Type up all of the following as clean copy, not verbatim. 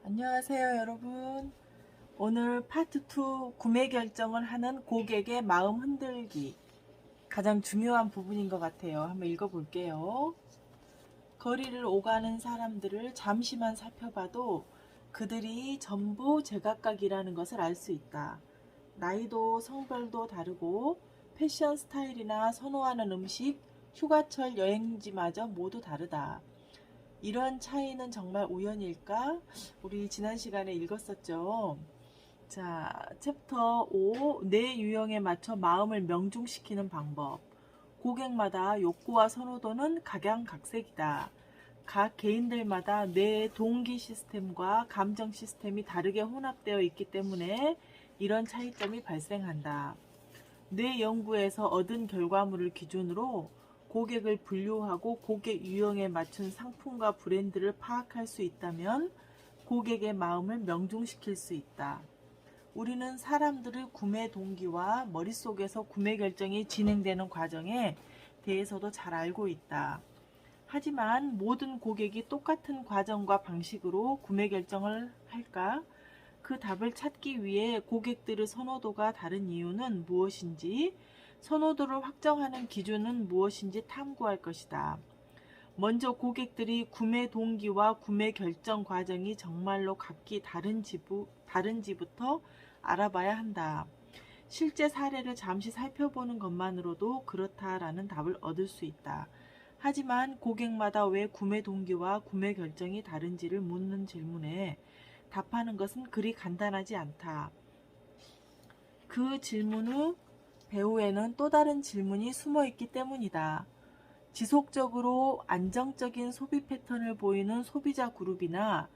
안녕하세요 여러분. 오늘 파트 2 구매 결정을 하는 고객의 마음 흔들기, 가장 중요한 부분인 것 같아요. 한번 읽어볼게요. 거리를 오가는 사람들을 잠시만 살펴봐도 그들이 전부 제각각이라는 것을 알 수 있다. 나이도 성별도 다르고 패션 스타일이나 선호하는 음식, 휴가철 여행지마저 모두 다르다. 이런 차이는 정말 우연일까? 우리 지난 시간에 읽었었죠. 자, 챕터 5, 내 유형에 맞춰 마음을 명중시키는 방법. 고객마다 욕구와 선호도는 각양각색이다. 각 개인들마다 뇌의 동기 시스템과 감정 시스템이 다르게 혼합되어 있기 때문에 이런 차이점이 발생한다. 뇌 연구에서 얻은 결과물을 기준으로 고객을 분류하고 고객 유형에 맞춘 상품과 브랜드를 파악할 수 있다면 고객의 마음을 명중시킬 수 있다. 우리는 사람들의 구매 동기와 머릿속에서 구매 결정이 진행되는 과정에 대해서도 잘 알고 있다. 하지만 모든 고객이 똑같은 과정과 방식으로 구매 결정을 할까? 그 답을 찾기 위해 고객들의 선호도가 다른 이유는 무엇인지, 선호도를 확정하는 기준은 무엇인지 탐구할 것이다. 먼저 고객들이 구매 동기와 구매 결정 과정이 정말로 각기 다른지부터 알아봐야 한다. 실제 사례를 잠시 살펴보는 것만으로도 그렇다라는 답을 얻을 수 있다. 하지만 고객마다 왜 구매 동기와 구매 결정이 다른지를 묻는 질문에 답하는 것은 그리 간단하지 않다. 그 질문 후 배후에는 또 다른 질문이 숨어 있기 때문이다. 지속적으로 안정적인 소비 패턴을 보이는 소비자 그룹이나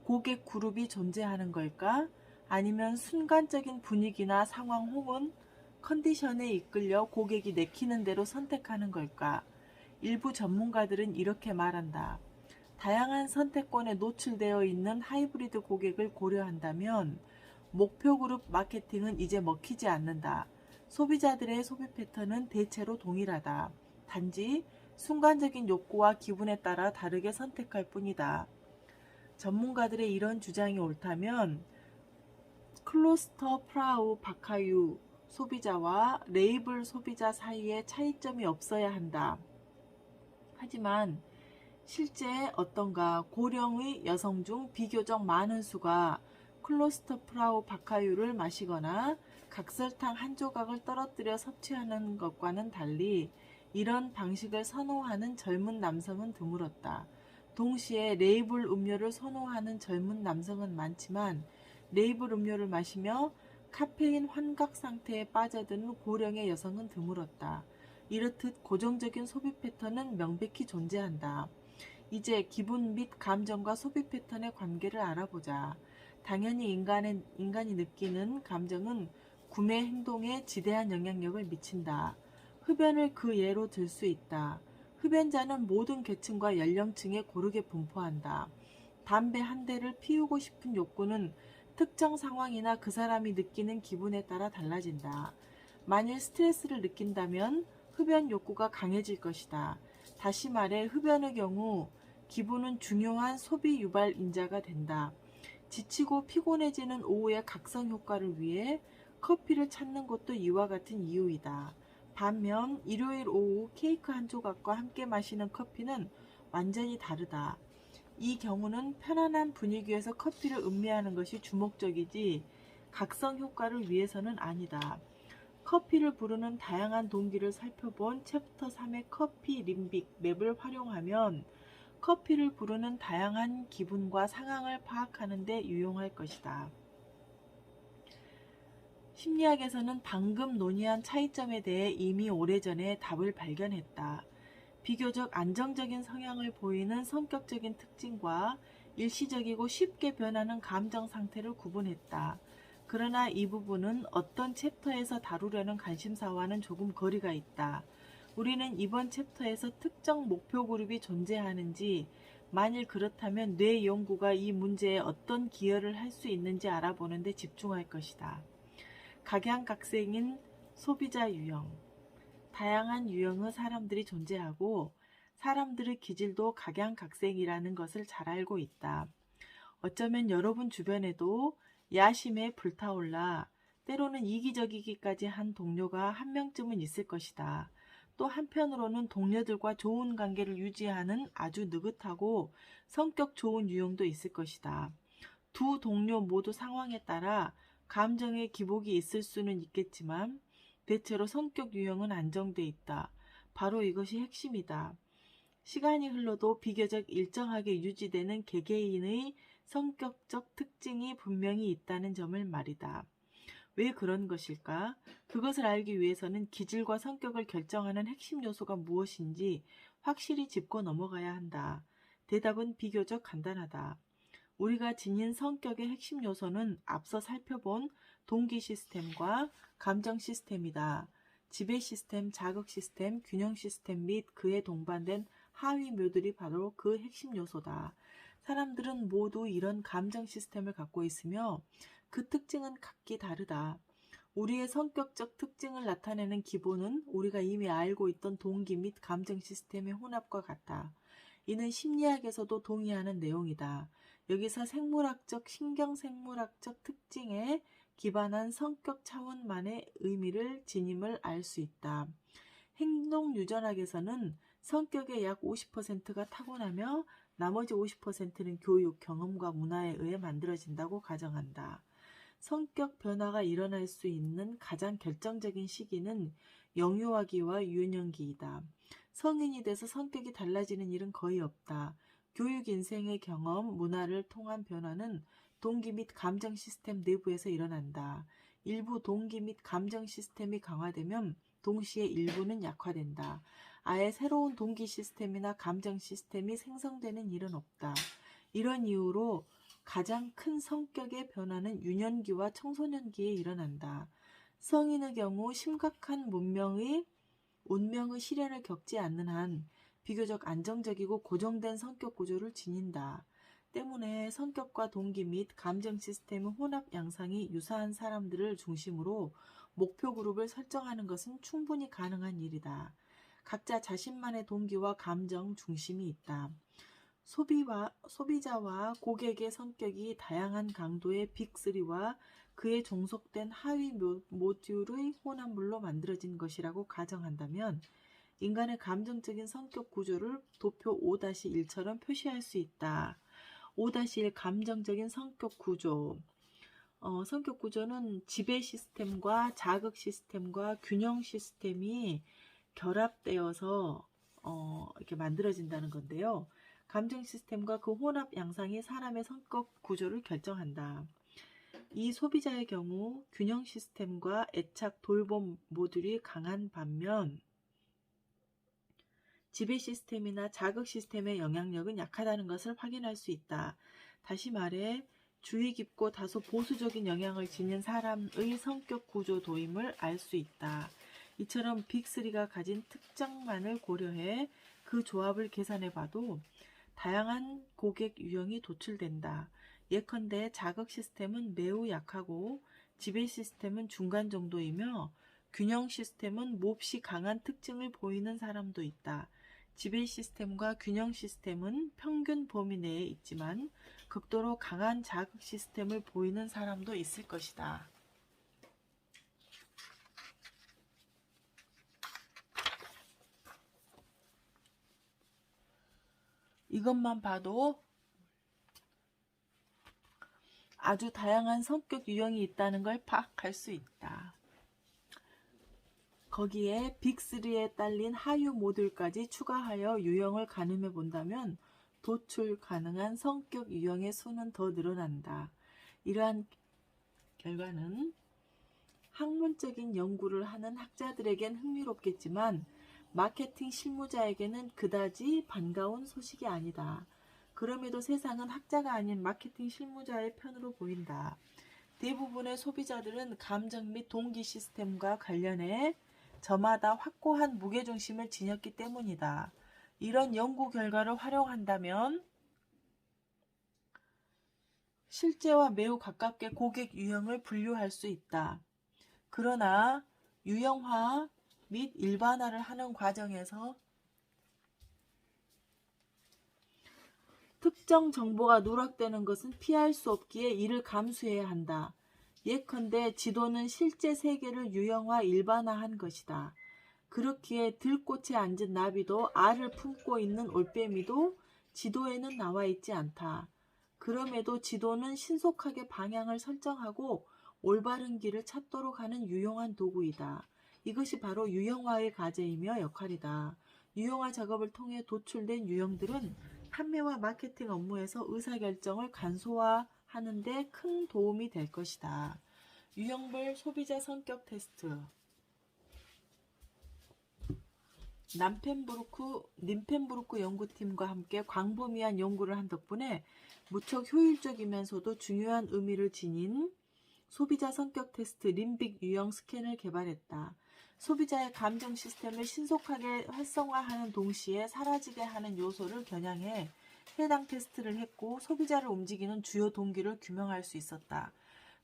고객 그룹이 존재하는 걸까? 아니면 순간적인 분위기나 상황 혹은 컨디션에 이끌려 고객이 내키는 대로 선택하는 걸까? 일부 전문가들은 이렇게 말한다. 다양한 선택권에 노출되어 있는 하이브리드 고객을 고려한다면 목표 그룹 마케팅은 이제 먹히지 않는다. 소비자들의 소비 패턴은 대체로 동일하다. 단지 순간적인 욕구와 기분에 따라 다르게 선택할 뿐이다. 전문가들의 이런 주장이 옳다면 클로스터 프라우 바카유 소비자와 레이블 소비자 사이에 차이점이 없어야 한다. 하지만 실제 어떤가? 고령의 여성 중 비교적 많은 수가 클로스터 프라우 바카유를 마시거나 각설탕 한 조각을 떨어뜨려 섭취하는 것과는 달리 이런 방식을 선호하는 젊은 남성은 드물었다. 동시에 레이블 음료를 선호하는 젊은 남성은 많지만 레이블 음료를 마시며 카페인 환각 상태에 빠져드는 고령의 여성은 드물었다. 이렇듯 고정적인 소비 패턴은 명백히 존재한다. 이제 기분 및 감정과 소비 패턴의 관계를 알아보자. 당연히 인간이 느끼는 감정은 구매 행동에 지대한 영향력을 미친다. 흡연을 그 예로 들 수 있다. 흡연자는 모든 계층과 연령층에 고르게 분포한다. 담배 한 대를 피우고 싶은 욕구는 특정 상황이나 그 사람이 느끼는 기분에 따라 달라진다. 만일 스트레스를 느낀다면 흡연 욕구가 강해질 것이다. 다시 말해 흡연의 경우 기분은 중요한 소비 유발 인자가 된다. 지치고 피곤해지는 오후의 각성 효과를 위해 커피를 찾는 것도 이와 같은 이유이다. 반면 일요일 오후 케이크 한 조각과 함께 마시는 커피는 완전히 다르다. 이 경우는 편안한 분위기에서 커피를 음미하는 것이 주목적이지 각성 효과를 위해서는 아니다. 커피를 부르는 다양한 동기를 살펴본 챕터 3의 커피 림빅 맵을 활용하면 커피를 부르는 다양한 기분과 상황을 파악하는 데 유용할 것이다. 심리학에서는 방금 논의한 차이점에 대해 이미 오래전에 답을 발견했다. 비교적 안정적인 성향을 보이는 성격적인 특징과 일시적이고 쉽게 변하는 감정 상태를 구분했다. 그러나 이 부분은 어떤 챕터에서 다루려는 관심사와는 조금 거리가 있다. 우리는 이번 챕터에서 특정 목표 그룹이 존재하는지, 만일 그렇다면 뇌 연구가 이 문제에 어떤 기여를 할 수 있는지 알아보는 데 집중할 것이다. 각양각색인 소비자 유형. 다양한 유형의 사람들이 존재하고 사람들의 기질도 각양각색이라는 것을 잘 알고 있다. 어쩌면 여러분 주변에도 야심에 불타올라 때로는 이기적이기까지 한 동료가 한 명쯤은 있을 것이다. 또 한편으로는 동료들과 좋은 관계를 유지하는 아주 느긋하고 성격 좋은 유형도 있을 것이다. 두 동료 모두 상황에 따라 감정의 기복이 있을 수는 있겠지만 대체로 성격 유형은 안정돼 있다. 바로 이것이 핵심이다. 시간이 흘러도 비교적 일정하게 유지되는 개개인의 성격적 특징이 분명히 있다는 점을 말이다. 왜 그런 것일까? 그것을 알기 위해서는 기질과 성격을 결정하는 핵심 요소가 무엇인지 확실히 짚고 넘어가야 한다. 대답은 비교적 간단하다. 우리가 지닌 성격의 핵심 요소는 앞서 살펴본 동기 시스템과 감정 시스템이다. 지배 시스템, 자극 시스템, 균형 시스템 및 그에 동반된 하위 묘들이 바로 그 핵심 요소다. 사람들은 모두 이런 감정 시스템을 갖고 있으며 그 특징은 각기 다르다. 우리의 성격적 특징을 나타내는 기본은 우리가 이미 알고 있던 동기 및 감정 시스템의 혼합과 같다. 이는 심리학에서도 동의하는 내용이다. 여기서 생물학적, 신경생물학적 특징에 기반한 성격 차원만의 의미를 지님을 알 수 있다. 행동유전학에서는 성격의 약 50%가 타고나며 나머지 50%는 교육, 경험과 문화에 의해 만들어진다고 가정한다. 성격 변화가 일어날 수 있는 가장 결정적인 시기는 영유아기와 유년기이다. 성인이 돼서 성격이 달라지는 일은 거의 없다. 교육 인생의 경험, 문화를 통한 변화는 동기 및 감정 시스템 내부에서 일어난다. 일부 동기 및 감정 시스템이 강화되면 동시에 일부는 약화된다. 아예 새로운 동기 시스템이나 감정 시스템이 생성되는 일은 없다. 이런 이유로 가장 큰 성격의 변화는 유년기와 청소년기에 일어난다. 성인의 경우 심각한 운명의 시련을 겪지 않는 한 비교적 안정적이고 고정된 성격 구조를 지닌다. 때문에 성격과 동기 및 감정 시스템의 혼합 양상이 유사한 사람들을 중심으로 목표 그룹을 설정하는 것은 충분히 가능한 일이다. 각자 자신만의 동기와 감정 중심이 있다. 소비자와 고객의 성격이 다양한 강도의 빅3와 그에 종속된 하위 모듈의 혼합물로 만들어진 것이라고 가정한다면 인간의 감정적인 성격 구조를 도표 5-1처럼 표시할 수 있다. 5-1 감정적인 성격 구조. 성격 구조는 지배 시스템과 자극 시스템과 균형 시스템이 결합되어서 이렇게 만들어진다는 건데요. 감정 시스템과 그 혼합 양상이 사람의 성격 구조를 결정한다. 이 소비자의 경우 균형 시스템과 애착, 돌봄 모듈이 강한 반면 지배 시스템이나 자극 시스템의 영향력은 약하다는 것을 확인할 수 있다. 다시 말해 주의 깊고 다소 보수적인 영향을 지닌 사람의 성격 구조도임을 알 수 있다. 이처럼 빅3가 가진 특성만을 고려해 그 조합을 계산해봐도 다양한 고객 유형이 도출된다. 예컨대 자극 시스템은 매우 약하고 지배 시스템은 중간 정도이며 균형 시스템은 몹시 강한 특징을 보이는 사람도 있다. 지배 시스템과 균형 시스템은 평균 범위 내에 있지만 극도로 강한 자극 시스템을 보이는 사람도 있을 것이다. 이것만 봐도 아주 다양한 성격 유형이 있다는 걸 파악할 수 있다. 거기에 빅3에 딸린 하유 모듈까지 추가하여 유형을 가늠해 본다면 도출 가능한 성격 유형의 수는 더 늘어난다. 이러한 결과는 학문적인 연구를 하는 학자들에겐 흥미롭겠지만 마케팅 실무자에게는 그다지 반가운 소식이 아니다. 그럼에도 세상은 학자가 아닌 마케팅 실무자의 편으로 보인다. 대부분의 소비자들은 감정 및 동기 시스템과 관련해 저마다 확고한 무게중심을 지녔기 때문이다. 이런 연구 결과를 활용한다면 실제와 매우 가깝게 고객 유형을 분류할 수 있다. 그러나 유형화 및 일반화를 하는 과정에서 특정 정보가 누락되는 것은 피할 수 없기에 이를 감수해야 한다. 예컨대 지도는 실제 세계를 유형화 일반화한 것이다. 그렇기에 들꽃에 앉은 나비도 알을 품고 있는 올빼미도 지도에는 나와 있지 않다. 그럼에도 지도는 신속하게 방향을 설정하고 올바른 길을 찾도록 하는 유용한 도구이다. 이것이 바로 유형화의 과제이며 역할이다. 유형화 작업을 통해 도출된 유형들은 판매와 마케팅 업무에서 의사결정을 간소화하는 데 큰 도움이 될 것이다. 유형별 소비자 성격 테스트. 님펜부르크 연구팀과 함께 광범위한 연구를 한 덕분에 무척 효율적이면서도 중요한 의미를 지닌 소비자 성격 테스트 림빅 유형 스캔을 개발했다. 소비자의 감정 시스템을 신속하게 활성화하는 동시에 사라지게 하는 요소를 겨냥해 해당 테스트를 했고 소비자를 움직이는 주요 동기를 규명할 수 있었다.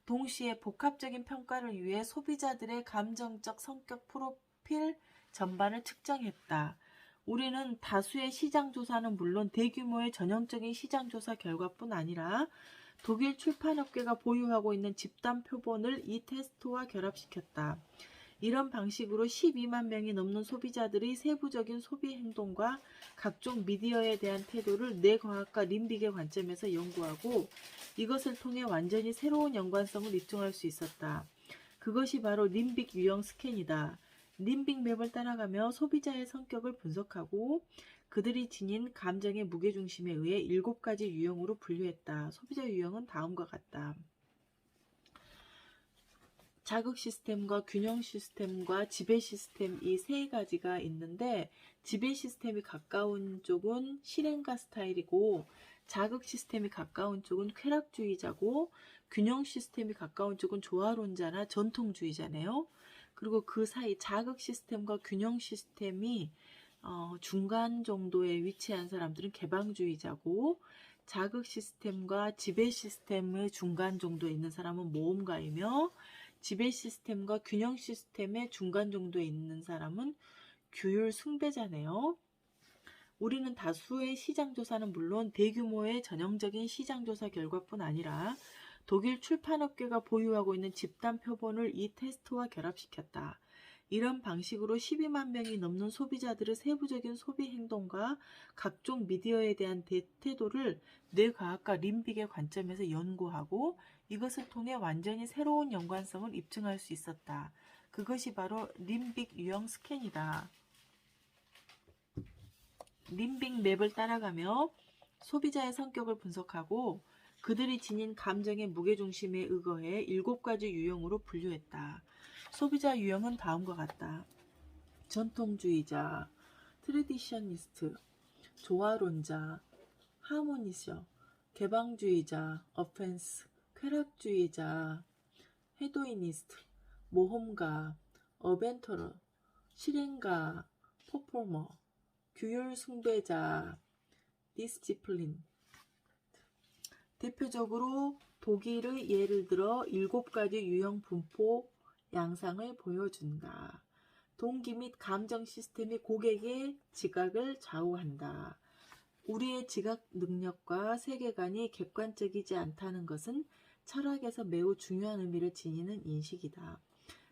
동시에 복합적인 평가를 위해 소비자들의 감정적 성격 프로필 전반을 측정했다. 우리는 다수의 시장조사는 물론 대규모의 전형적인 시장조사 결과뿐 아니라 독일 출판업계가 보유하고 있는 집단 표본을 이 테스트와 결합시켰다. 이런 방식으로 12만 명이 넘는 소비자들의 세부적인 소비 행동과 각종 미디어에 대한 태도를 뇌과학과 림빅의 관점에서 연구하고 이것을 통해 완전히 새로운 연관성을 입증할 수 있었다. 그것이 바로 림빅 유형 스캔이다. 림빅 맵을 따라가며 소비자의 성격을 분석하고 그들이 지닌 감정의 무게중심에 의해 7가지 유형으로 분류했다. 소비자 유형은 다음과 같다. 자극 시스템과 균형 시스템과 지배 시스템 이 세 가지가 있는데 지배 시스템이 가까운 쪽은 실행가 스타일이고 자극 시스템이 가까운 쪽은 쾌락주의자고 균형 시스템이 가까운 쪽은 조화론자나 전통주의자네요. 그리고 그 사이 자극 시스템과 균형 시스템이 중간 정도에 위치한 사람들은 개방주의자고 자극 시스템과 지배 시스템의 중간 정도에 있는 사람은 모험가이며 지배 시스템과 균형 시스템의 중간 정도에 있는 사람은 규율 숭배자네요. 우리는 다수의 시장조사는 물론 대규모의 전형적인 시장조사 결과뿐 아니라 독일 출판업계가 보유하고 있는 집단 표본을 이 테스트와 결합시켰다. 이런 방식으로 12만 명이 넘는 소비자들의 세부적인 소비 행동과 각종 미디어에 대한 태도를 뇌과학과 림빅의 관점에서 연구하고 이것을 통해 완전히 새로운 연관성을 입증할 수 있었다. 그것이 바로 림빅 유형 스캔이다. 림빅 맵을 따라가며 소비자의 성격을 분석하고 그들이 지닌 감정의 무게중심에 의거해 7가지 유형으로 분류했다. 소비자 유형은 다음과 같다. 전통주의자, 트레디셔니스트, 조화론자, 하모니셔, 개방주의자, 어펜스, 쾌락주의자, 헤도이니스트, 모험가, 어벤터러, 실행가, 퍼포머, 규율 숭배자, 디스지플린. 대표적으로 독일의 예를 들어 7가지 유형 분포 양상을 보여준다. 동기 및 감정 시스템이 고객의 지각을 좌우한다. 우리의 지각 능력과 세계관이 객관적이지 않다는 것은 철학에서 매우 중요한 의미를 지니는 인식이다.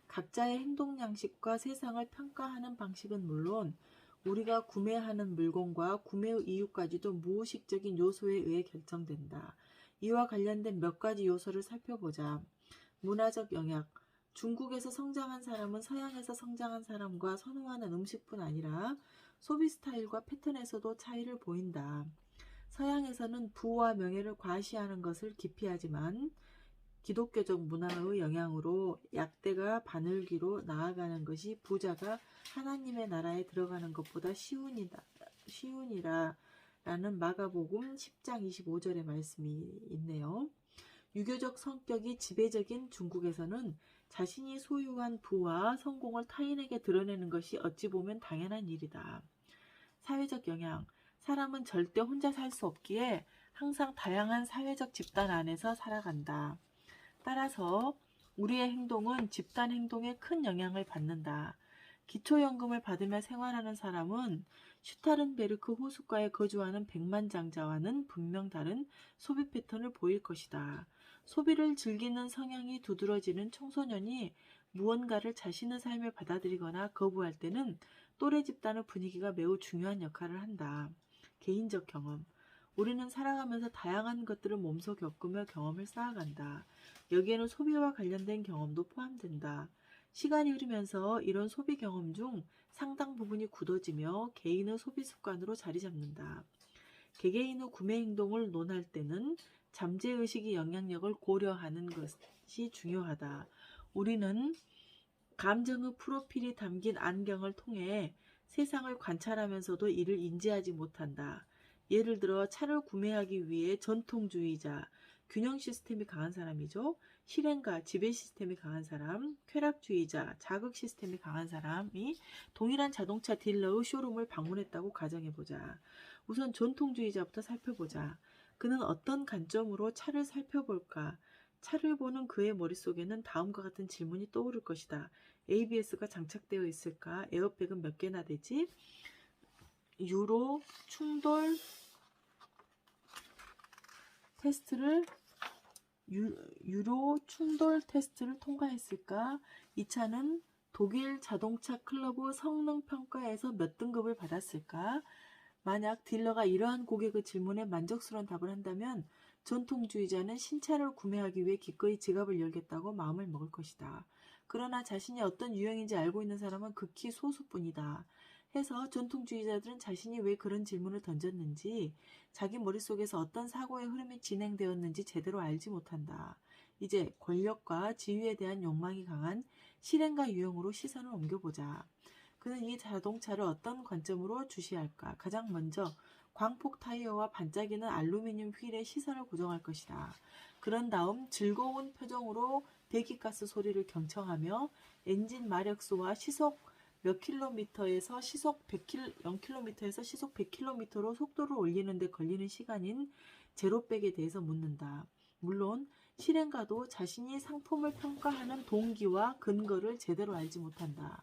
각자의 행동 양식과 세상을 평가하는 방식은 물론 우리가 구매하는 물건과 구매의 이유까지도 무의식적인 요소에 의해 결정된다. 이와 관련된 몇 가지 요소를 살펴보자. 문화적 영향. 중국에서 성장한 사람은 서양에서 성장한 사람과 선호하는 음식뿐 아니라 소비 스타일과 패턴에서도 차이를 보인다. 서양에서는 부와 명예를 과시하는 것을 기피하지만 기독교적 문화의 영향으로 약대가 바늘귀로 나아가는 것이 부자가 하나님의 나라에 들어가는 것보다 쉬우니라 라는 마가복음 10장 25절의 말씀이 있네요. 유교적 성격이 지배적인 중국에서는 자신이 소유한 부와 성공을 타인에게 드러내는 것이 어찌 보면 당연한 일이다. 사회적 영향. 사람은 절대 혼자 살 수 없기에 항상 다양한 사회적 집단 안에서 살아간다. 따라서 우리의 행동은 집단 행동에 큰 영향을 받는다. 기초연금을 받으며 생활하는 사람은 슈타른베르크 호숫가에 거주하는 백만장자와는 분명 다른 소비 패턴을 보일 것이다. 소비를 즐기는 성향이 두드러지는 청소년이 무언가를 자신의 삶에 받아들이거나 거부할 때는 또래 집단의 분위기가 매우 중요한 역할을 한다. 개인적 경험. 우리는 살아가면서 다양한 것들을 몸소 겪으며 경험을 쌓아간다. 여기에는 소비와 관련된 경험도 포함된다. 시간이 흐르면서 이런 소비 경험 중 상당 부분이 굳어지며 개인의 소비 습관으로 자리 잡는다. 개개인의 구매 행동을 논할 때는 잠재의식의 영향력을 고려하는 것이 중요하다. 우리는 감정의 프로필이 담긴 안경을 통해 세상을 관찰하면서도 이를 인지하지 못한다. 예를 들어 차를 구매하기 위해 전통주의자, 균형 시스템이 강한 사람이죠. 실행가, 지배 시스템이 강한 사람, 쾌락주의자, 자극 시스템이 강한 사람이 동일한 자동차 딜러의 쇼룸을 방문했다고 가정해보자. 우선 전통주의자부터 살펴보자. 그는 어떤 관점으로 차를 살펴볼까? 차를 보는 그의 머릿속에는 다음과 같은 질문이 떠오를 것이다. ABS가 장착되어 있을까? 에어백은 몇 개나 되지? 유로 충돌 테스트를 통과했을까? 이 차는 독일 자동차 클럽의 성능 평가에서 몇 등급을 받았을까? 만약 딜러가 이러한 고객의 질문에 만족스러운 답을 한다면 전통주의자는 신차를 구매하기 위해 기꺼이 지갑을 열겠다고 마음을 먹을 것이다. 그러나 자신이 어떤 유형인지 알고 있는 사람은 극히 소수뿐이다. 해서 전통주의자들은 자신이 왜 그런 질문을 던졌는지, 자기 머릿속에서 어떤 사고의 흐름이 진행되었는지 제대로 알지 못한다. 이제 권력과 지위에 대한 욕망이 강한 실행가 유형으로 시선을 옮겨보자. 그는 이 자동차를 어떤 관점으로 주시할까? 가장 먼저 광폭 타이어와 반짝이는 알루미늄 휠에 시선을 고정할 것이다. 그런 다음 즐거운 표정으로 배기가스 소리를 경청하며 엔진 마력수와 시속 몇 킬로미터에서 시속 0km에서 시속 100km로 속도를 올리는 데 걸리는 시간인 제로백에 대해서 묻는다. 물론 실행가도 자신이 상품을 평가하는 동기와 근거를 제대로 알지 못한다.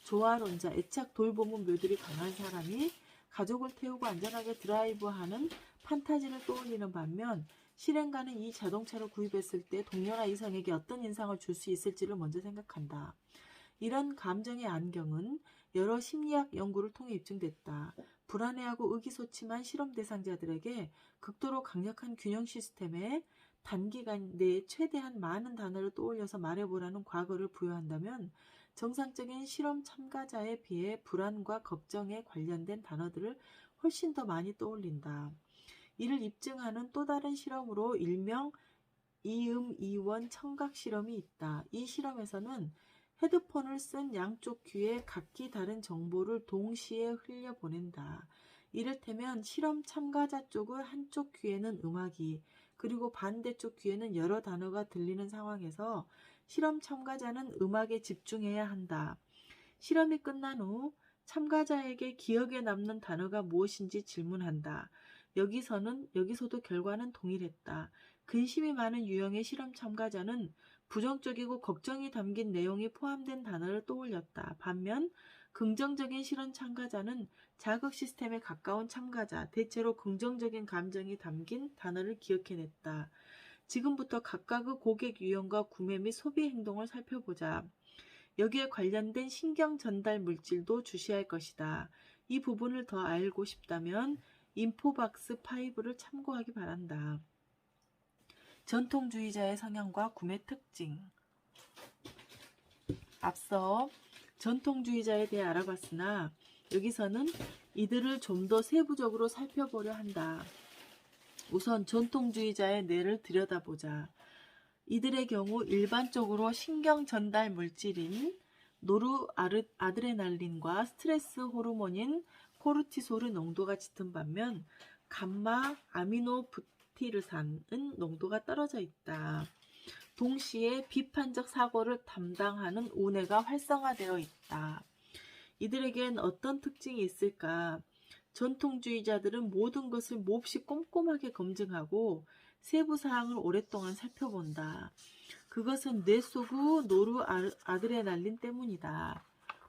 조화론자, 애착 돌보문 묘들이 강한 사람이 가족을 태우고 안전하게 드라이브하는 판타지를 떠올리는 반면 실행가는 이 자동차를 구입했을 때 동료나 이성에게 어떤 인상을 줄 수 있을지를 먼저 생각한다. 이런 감정의 안경은 여러 심리학 연구를 통해 입증됐다. 불안해하고 의기소침한 실험 대상자들에게 극도로 강력한 균형 시스템에 단기간 내에 최대한 많은 단어를 떠올려서 말해보라는 과거를 부여한다면 정상적인 실험 참가자에 비해 불안과 걱정에 관련된 단어들을 훨씬 더 많이 떠올린다. 이를 입증하는 또 다른 실험으로 일명 이음이원 청각 실험이 있다. 이 실험에서는 헤드폰을 쓴 양쪽 귀에 각기 다른 정보를 동시에 흘려보낸다. 이를테면 실험 참가자 쪽의 한쪽 귀에는 음악이, 그리고 반대쪽 귀에는 여러 단어가 들리는 상황에서 실험 참가자는 음악에 집중해야 한다. 실험이 끝난 후 참가자에게 기억에 남는 단어가 무엇인지 질문한다. 여기서도 결과는 동일했다. 근심이 많은 유형의 실험 참가자는 부정적이고 걱정이 담긴 내용이 포함된 단어를 떠올렸다. 반면 긍정적인 실험 참가자는 자극 시스템에 가까운 참가자, 대체로 긍정적인 감정이 담긴 단어를 기억해냈다. 지금부터 각각의 고객 유형과 구매 및 소비 행동을 살펴보자. 여기에 관련된 신경 전달 물질도 주시할 것이다. 이 부분을 더 알고 싶다면 인포박스 5를 참고하기 바란다. 전통주의자의 성향과 구매 특징. 앞서 전통주의자에 대해 알아봤으나 여기서는 이들을 좀 더 세부적으로 살펴보려 한다. 우선 전통주의자의 뇌를 들여다보자. 이들의 경우 일반적으로 신경 전달 물질인 노르아드레날린과 스트레스 호르몬인 코르티솔의 농도가 짙은 반면 감마 아미노부티르산은 농도가 떨어져 있다. 동시에 비판적 사고를 담당하는 우뇌가 활성화되어 있다. 이들에겐 어떤 특징이 있을까? 전통주의자들은 모든 것을 몹시 꼼꼼하게 검증하고 세부 사항을 오랫동안 살펴본다. 그것은 뇌 속의 노르아드레날린 때문이다.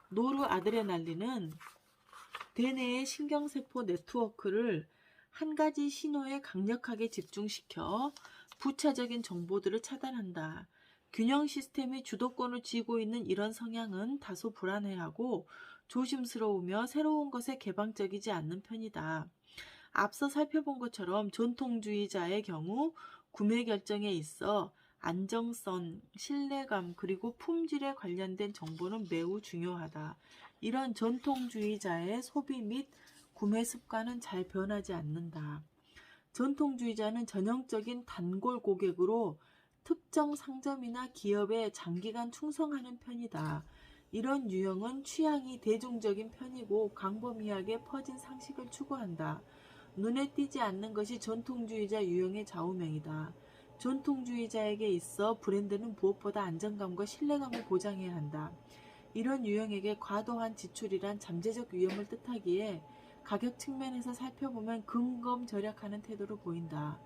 노르아드레날린은 대뇌의 신경세포 네트워크를 한 가지 신호에 강력하게 집중시켜 부차적인 정보들을 차단한다. 균형 시스템이 주도권을 쥐고 있는 이런 성향은 다소 불안해하고 조심스러우며 새로운 것에 개방적이지 않는 편이다. 앞서 살펴본 것처럼 전통주의자의 경우 구매 결정에 있어 안정성, 신뢰감, 그리고 품질에 관련된 정보는 매우 중요하다. 이런 전통주의자의 소비 및 구매 습관은 잘 변하지 않는다. 전통주의자는 전형적인 단골 고객으로 특정 상점이나 기업에 장기간 충성하는 편이다. 이런 유형은 취향이 대중적인 편이고 광범위하게 퍼진 상식을 추구한다. 눈에 띄지 않는 것이 전통주의자 유형의 좌우명이다. 전통주의자에게 있어 브랜드는 무엇보다 안정감과 신뢰감을 보장해야 한다. 이런 유형에게 과도한 지출이란 잠재적 위험을 뜻하기에 가격 측면에서 살펴보면 근검절약하는 태도를 보인다.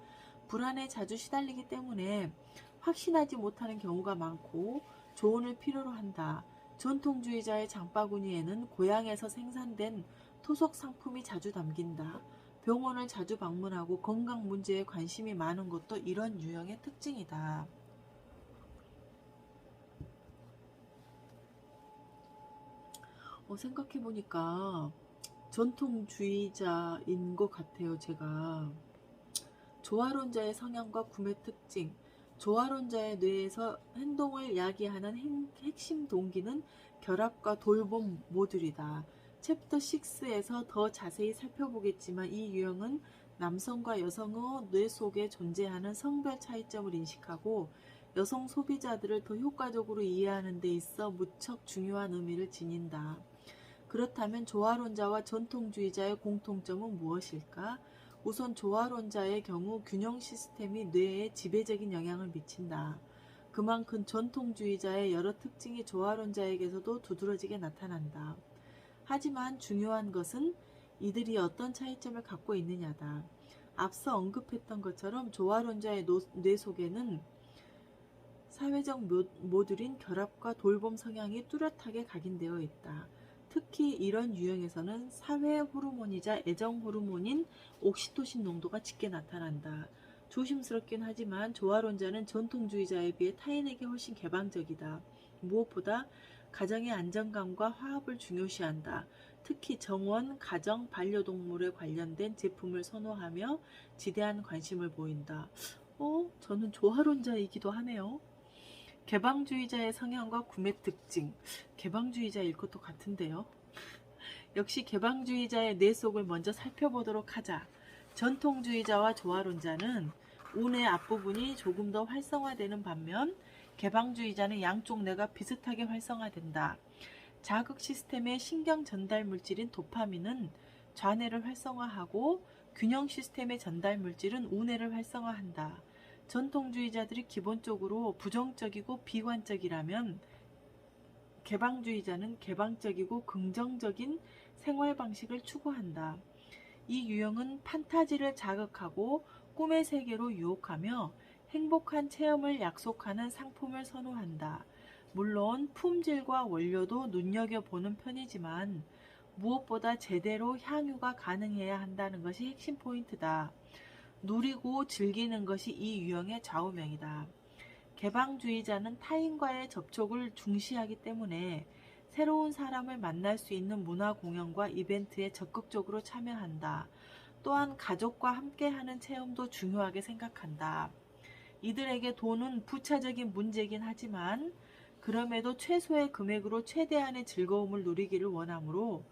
불안에 자주 시달리기 때문에 확신하지 못하는 경우가 많고 조언을 필요로 한다. 전통주의자의 장바구니에는 고향에서 생산된 토속 상품이 자주 담긴다. 병원을 자주 방문하고 건강 문제에 관심이 많은 것도 이런 유형의 특징이다. 생각해보니까 전통주의자인 것 같아요. 제가 조화론자의 성향과 구매 특징. 조화론자의 뇌에서 행동을 야기하는 핵심 동기는 결합과 돌봄 모듈이다. 챕터 6에서 더 자세히 살펴보겠지만 이 유형은 남성과 여성의 뇌 속에 존재하는 성별 차이점을 인식하고 여성 소비자들을 더 효과적으로 이해하는 데 있어 무척 중요한 의미를 지닌다. 그렇다면 조화론자와 전통주의자의 공통점은 무엇일까? 우선 조화론자의 경우 균형 시스템이 뇌에 지배적인 영향을 미친다. 그만큼 전통주의자의 여러 특징이 조화론자에게서도 두드러지게 나타난다. 하지만 중요한 것은 이들이 어떤 차이점을 갖고 있느냐다. 앞서 언급했던 것처럼 조화론자의 뇌 속에는 사회적 모듈인 결합과 돌봄 성향이 뚜렷하게 각인되어 있다. 특히 이런 유형에서는 사회 호르몬이자 애정 호르몬인 옥시토신 농도가 짙게 나타난다. 조심스럽긴 하지만 조화론자는 전통주의자에 비해 타인에게 훨씬 개방적이다. 무엇보다 가정의 안정감과 화합을 중요시한다. 특히 정원, 가정, 반려동물에 관련된 제품을 선호하며 지대한 관심을 보인다. 저는 조화론자이기도 하네요. 개방주의자의 성향과 구매 특징. 개방주의자일 것도 같은데요. 역시 개방주의자의 뇌 속을 먼저 살펴보도록 하자. 전통주의자와 조화론자는 운의 앞부분이 조금 더 활성화되는 반면 개방주의자는 양쪽 뇌가 비슷하게 활성화된다. 자극 시스템의 신경 전달 물질인 도파민은 좌뇌를 활성화하고 균형 시스템의 전달 물질은 우뇌를 활성화한다. 전통주의자들이 기본적으로 부정적이고 비관적이라면 개방주의자는 개방적이고 긍정적인 생활 방식을 추구한다. 이 유형은 판타지를 자극하고 꿈의 세계로 유혹하며 행복한 체험을 약속하는 상품을 선호한다. 물론 품질과 원료도 눈여겨보는 편이지만 무엇보다 제대로 향유가 가능해야 한다는 것이 핵심 포인트다. 누리고 즐기는 것이 이 유형의 좌우명이다. 개방주의자는 타인과의 접촉을 중시하기 때문에 새로운 사람을 만날 수 있는 문화 공연과 이벤트에 적극적으로 참여한다. 또한 가족과 함께하는 체험도 중요하게 생각한다. 이들에게 돈은 부차적인 문제이긴 하지만 그럼에도 최소의 금액으로 최대한의 즐거움을 누리기를 원하므로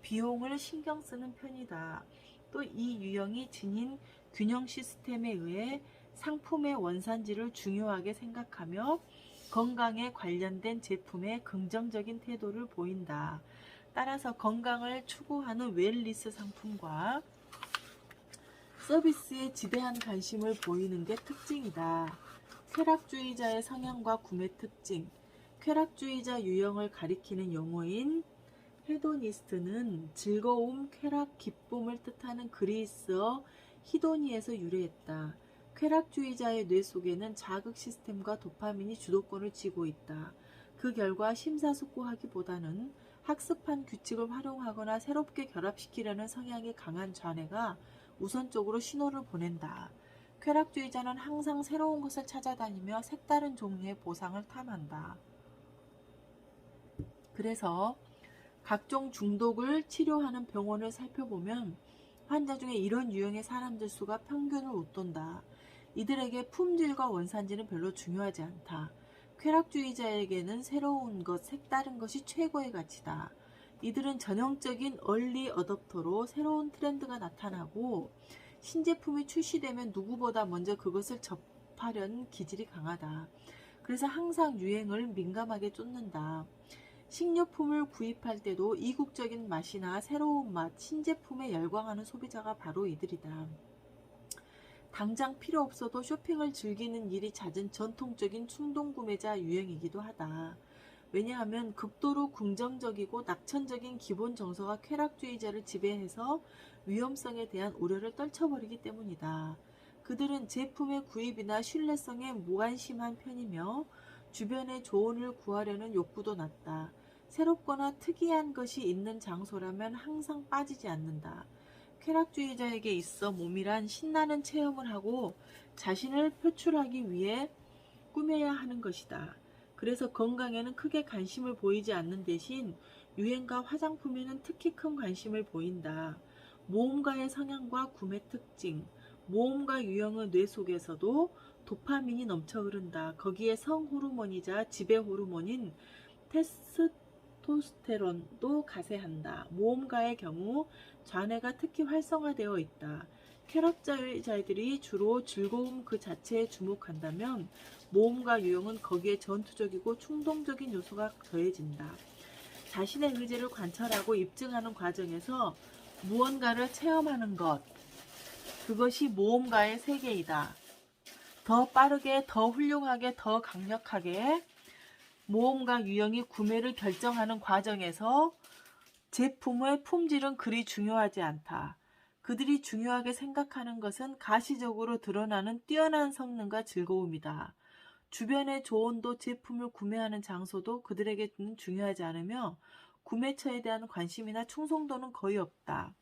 비용을 신경 쓰는 편이다. 또 이 유형이 지닌 균형 시스템에 의해 상품의 원산지를 중요하게 생각하며 건강에 관련된 제품에 긍정적인 태도를 보인다. 따라서 건강을 추구하는 웰니스 상품과 서비스에 지대한 관심을 보이는 게 특징이다. 쾌락주의자의 성향과 구매 특징. 쾌락주의자 유형을 가리키는 용어인 헤도니스트는 즐거움, 쾌락, 기쁨을 뜻하는 그리스어 히도니에서 유래했다. 쾌락주의자의 뇌 속에는 자극 시스템과 도파민이 주도권을 쥐고 있다. 그 결과 심사숙고하기보다는 학습한 규칙을 활용하거나 새롭게 결합시키려는 성향이 강한 좌뇌가 우선적으로 신호를 보낸다. 쾌락주의자는 항상 새로운 것을 찾아다니며 색다른 종류의 보상을 탐한다. 그래서 각종 중독을 치료하는 병원을 살펴보면 환자 중에 이런 유형의 사람들 수가 평균을 웃돈다. 이들에게 품질과 원산지는 별로 중요하지 않다. 쾌락주의자에게는 새로운 것, 색다른 것이 최고의 가치다. 이들은 전형적인 얼리 어댑터로 새로운 트렌드가 나타나고 신제품이 출시되면 누구보다 먼저 그것을 접하려는 기질이 강하다. 그래서 항상 유행을 민감하게 쫓는다. 식료품을 구입할 때도 이국적인 맛이나 새로운 맛, 신제품에 열광하는 소비자가 바로 이들이다. 당장 필요 없어도 쇼핑을 즐기는 일이 잦은 전통적인 충동구매자 유형이기도 하다. 왜냐하면 극도로 긍정적이고 낙천적인 기본 정서가 쾌락주의자를 지배해서 위험성에 대한 우려를 떨쳐버리기 때문이다. 그들은 제품의 구입이나 신뢰성에 무관심한 편이며 주변의 조언을 구하려는 욕구도 낮다. 새롭거나 특이한 것이 있는 장소라면 항상 빠지지 않는다. 쾌락주의자에게 있어 몸이란 신나는 체험을 하고 자신을 표출하기 위해 꾸며야 하는 것이다. 그래서 건강에는 크게 관심을 보이지 않는 대신 유행과 화장품에는 특히 큰 관심을 보인다. 모험가의 성향과 구매 특징, 모험가 유형의 뇌 속에서도 도파민이 넘쳐 흐른다. 거기에 성호르몬이자 지배 호르몬인 테스토스테론도 가세한다. 모험가의 경우 좌뇌가 특히 활성화되어 있다. 쾌락주의자들이 주로 즐거움 그 자체에 주목한다면 모험가 유형은 거기에 전투적이고 충동적인 요소가 더해진다. 자신의 의지를 관찰하고 입증하는 과정에서 무언가를 체험하는 것, 그것이 모험가의 세계이다. 더 빠르게, 더 훌륭하게, 더 강력하게 모험가 유형이 구매를 결정하는 과정에서 제품의 품질은 그리 중요하지 않다. 그들이 중요하게 생각하는 것은 가시적으로 드러나는 뛰어난 성능과 즐거움이다. 주변의 조언도 제품을 구매하는 장소도 그들에게는 중요하지 않으며 구매처에 대한 관심이나 충성도는 거의 없다.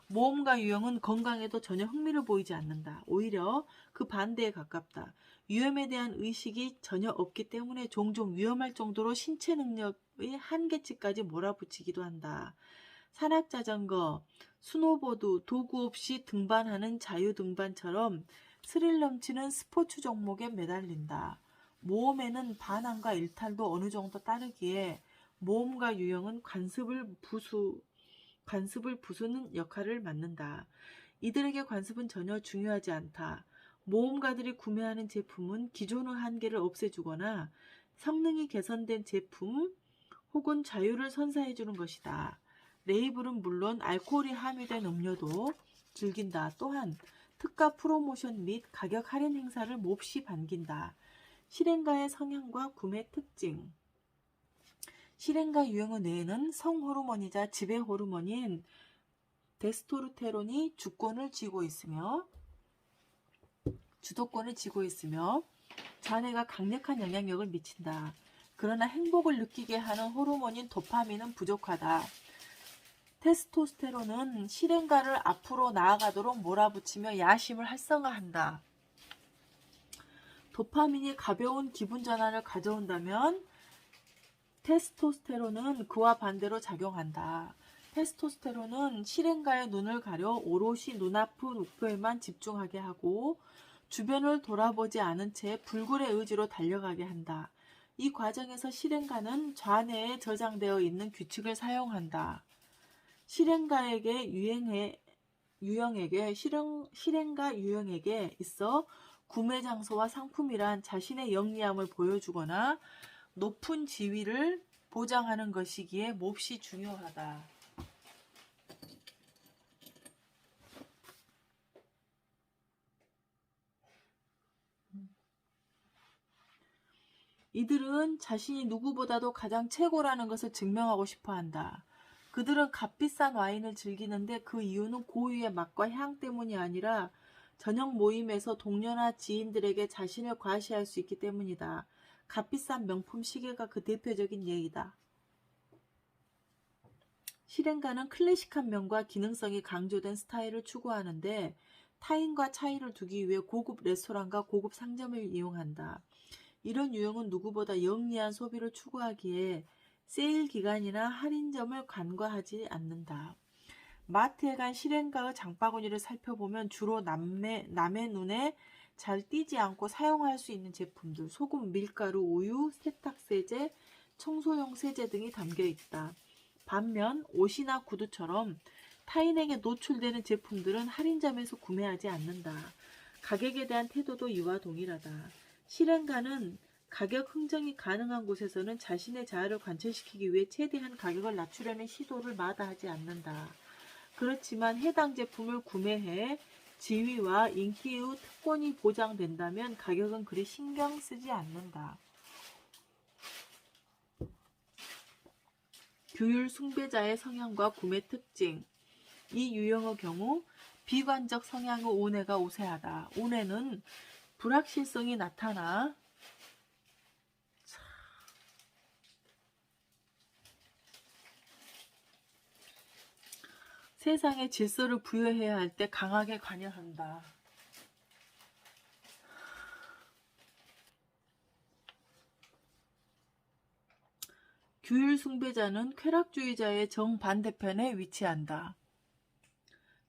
모험가 유형은 건강에도 전혀 흥미를 보이지 않는다. 오히려 그 반대에 가깝다. 위험에 대한 의식이 전혀 없기 때문에 종종 위험할 정도로 신체 능력의 한계치까지 몰아붙이기도 한다. 산악자전거, 스노보드, 도구 없이 등반하는 자유등반처럼 스릴 넘치는 스포츠 종목에 매달린다. 모험에는 반항과 일탈도 어느 정도 따르기에 모험가 유형은 관습을 부수는 역할을 맡는다. 이들에게 관습은 전혀 중요하지 않다. 모험가들이 구매하는 제품은 기존의 한계를 없애주거나 성능이 개선된 제품 혹은 자유를 선사해주는 것이다. 레이블은 물론 알코올이 함유된 음료도 즐긴다. 또한 특가 프로모션 및 가격 할인 행사를 몹시 반긴다. 실행가의 성향과 구매 특징. 실행가 유형의 뇌에는 성호르몬이자 지배 호르몬인 테스토스테론이 주도권을 쥐고 있으며 좌뇌가 강력한 영향력을 미친다. 그러나 행복을 느끼게 하는 호르몬인 도파민은 부족하다. 테스토스테론은 실행가를 앞으로 나아가도록 몰아붙이며 야심을 활성화한다. 도파민이 가벼운 기분 전환을 가져온다면 테스토스테론은 그와 반대로 작용한다. 테스토스테론은 실행가의 눈을 가려 오롯이 눈앞의 목표에만 집중하게 하고 주변을 돌아보지 않은 채 불굴의 의지로 달려가게 한다. 이 과정에서 실행가는 좌뇌에 저장되어 있는 규칙을 사용한다. 실행가 유형에게 있어 구매 장소와 상품이란 자신의 영리함을 보여주거나 높은 지위를 보장하는 것이기에 몹시 중요하다. 이들은 자신이 누구보다도 가장 최고라는 것을 증명하고 싶어한다. 그들은 값비싼 와인을 즐기는데 그 이유는 고유의 맛과 향 때문이 아니라 저녁 모임에서 동료나 지인들에게 자신을 과시할 수 있기 때문이다. 값비싼 명품 시계가 그 대표적인 예이다. 실행가는 클래식한 면과 기능성이 강조된 스타일을 추구하는데 타인과 차이를 두기 위해 고급 레스토랑과 고급 상점을 이용한다. 이런 유형은 누구보다 영리한 소비를 추구하기에 세일 기간이나 할인점을 간과하지 않는다. 마트에 간 실행가의 장바구니를 살펴보면 주로 남의 눈에 잘 띄지 않고 사용할 수 있는 제품들, 소금, 밀가루, 우유, 세탁세제, 청소용 세제 등이 담겨 있다. 반면 옷이나 구두처럼 타인에게 노출되는 제품들은 할인점에서 구매하지 않는다. 가격에 대한 태도도 이와 동일하다. 실행가는 가격 흥정이 가능한 곳에서는 자신의 자아를 관철시키기 위해 최대한 가격을 낮추려는 시도를 마다하지 않는다. 그렇지만 해당 제품을 구매해 지위와 인기의 특권이 보장된다면 가격은 그리 신경 쓰지 않는다. 규율 숭배자의 성향과 구매 특징. 이 유형의 경우 비관적 성향의 온해가 우세하다. 온해는 불확실성이 나타나 세상에 질서를 부여해야 할 때 강하게 관여한다. 규율 숭배자는 쾌락주의자의 정반대편에 위치한다.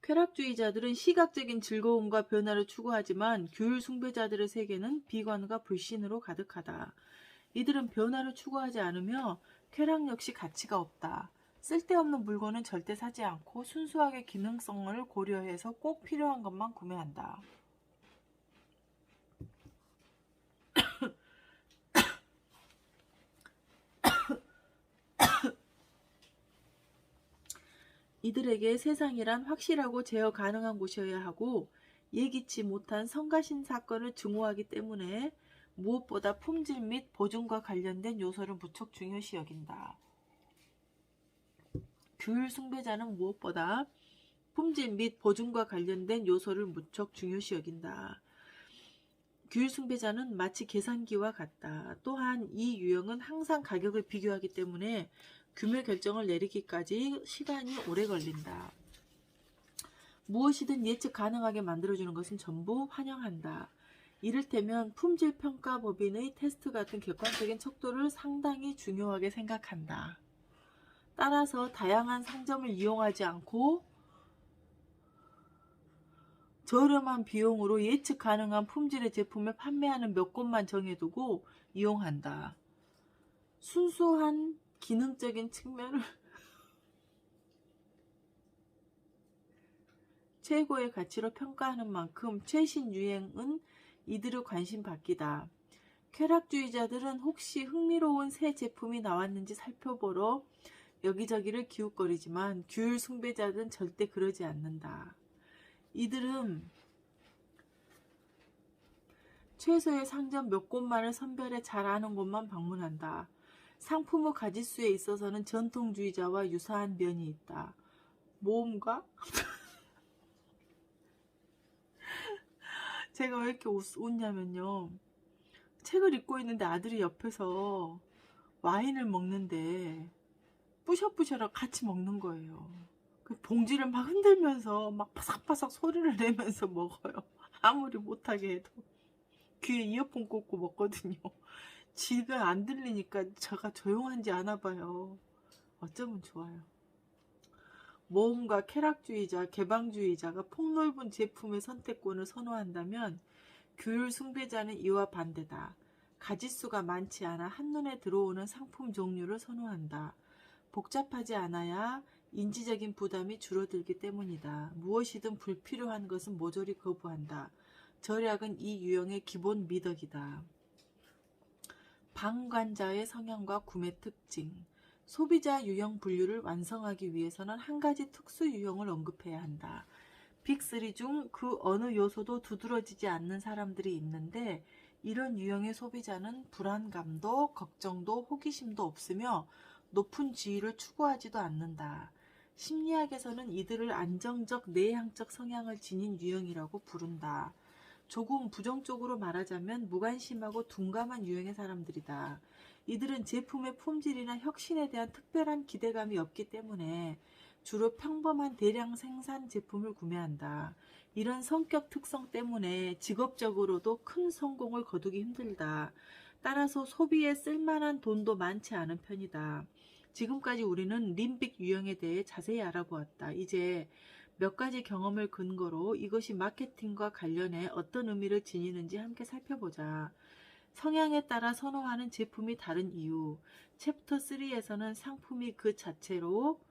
쾌락주의자들은 시각적인 즐거움과 변화를 추구하지만 규율 숭배자들의 세계는 비관과 불신으로 가득하다. 이들은 변화를 추구하지 않으며 쾌락 역시 가치가 없다. 쓸데없는 물건은 절대 사지 않고 순수하게 기능성을 고려해서 꼭 필요한 것만 구매한다. 이들에게 세상이란 확실하고 제어 가능한 곳이어야 하고 예기치 못한 성가신 사건을 증오하기 때문에 무엇보다 품질 및 보증과 관련된 요소를 무척 중요시 여긴다. 규율 숭배자는 무엇보다 품질 및 보증과 관련된 요소를 무척 중요시 여긴다. 규율 숭배자는 마치 계산기와 같다. 또한 이 유형은 항상 가격을 비교하기 때문에 구매 결정을 내리기까지 시간이 오래 걸린다. 무엇이든 예측 가능하게 만들어주는 것은 전부 환영한다. 이를테면 품질평가법인의 테스트 같은 객관적인 척도를 상당히 중요하게 생각한다. 따라서 다양한 상점을 이용하지 않고 저렴한 비용으로 예측 가능한 품질의 제품을 판매하는 몇 곳만 정해두고 이용한다. 순수한 기능적인 측면을 최고의 가치로 평가하는 만큼 최신 유행은 이들의 관심 받기다. 쾌락주의자들은 혹시 흥미로운 새 제품이 나왔는지 살펴보러 여기저기를 기웃거리지만 규율 숭배자들은 절대 그러지 않는다. 이들은 최소의 상점 몇 곳만을 선별해 잘 아는 곳만 방문한다. 상품의 가짓수에 있어서는 전통주의자와 유사한 면이 있다. 모험가? 제가 왜 이렇게 웃냐면요. 책을 읽고 있는데 아들이 옆에서 와인을 먹는데 뿌셔뿌셔라 같이 먹는 거예요. 그 봉지를 막 흔들면서 막 바삭바삭 소리를 내면서 먹어요. 아무리 못하게 해도. 귀에 이어폰 꽂고 먹거든요. 지가 안 들리니까 제가 조용한지 아나 봐요. 어쩌면 좋아요. 모험가, 쾌락주의자, 개방주의자가 폭넓은 제품의 선택권을 선호한다면 규율 숭배자는 이와 반대다. 가짓수가 많지 않아 한눈에 들어오는 상품 종류를 선호한다. 복잡하지 않아야 인지적인 부담이 줄어들기 때문이다. 무엇이든 불필요한 것은 모조리 거부한다. 절약은 이 유형의 기본 미덕이다. 방관자의 성향과 구매 특징. 소비자 유형 분류를 완성하기 위해서는 한 가지 특수 유형을 언급해야 한다. 빅3 중 그 어느 요소도 두드러지지 않는 사람들이 있는데 이런 유형의 소비자는 불안감도 걱정도 호기심도 없으며 높은 지위를 추구하지도 않는다. 심리학에서는 이들을 안정적 내향적 성향을 지닌 유형이라고 부른다. 조금 부정적으로 말하자면 무관심하고 둔감한 유형의 사람들이다. 이들은 제품의 품질이나 혁신에 대한 특별한 기대감이 없기 때문에 주로 평범한 대량 생산 제품을 구매한다. 이런 성격 특성 때문에 직업적으로도 큰 성공을 거두기 힘들다. 따라서 소비에 쓸만한 돈도 많지 않은 편이다. 지금까지 우리는 림빅 유형에 대해 자세히 알아보았다. 이제 몇 가지 경험을 근거로 이것이 마케팅과 관련해 어떤 의미를 지니는지 함께 살펴보자. 성향에 따라 선호하는 제품이 다른 이유. 챕터 3에서는 상품이 그 자체로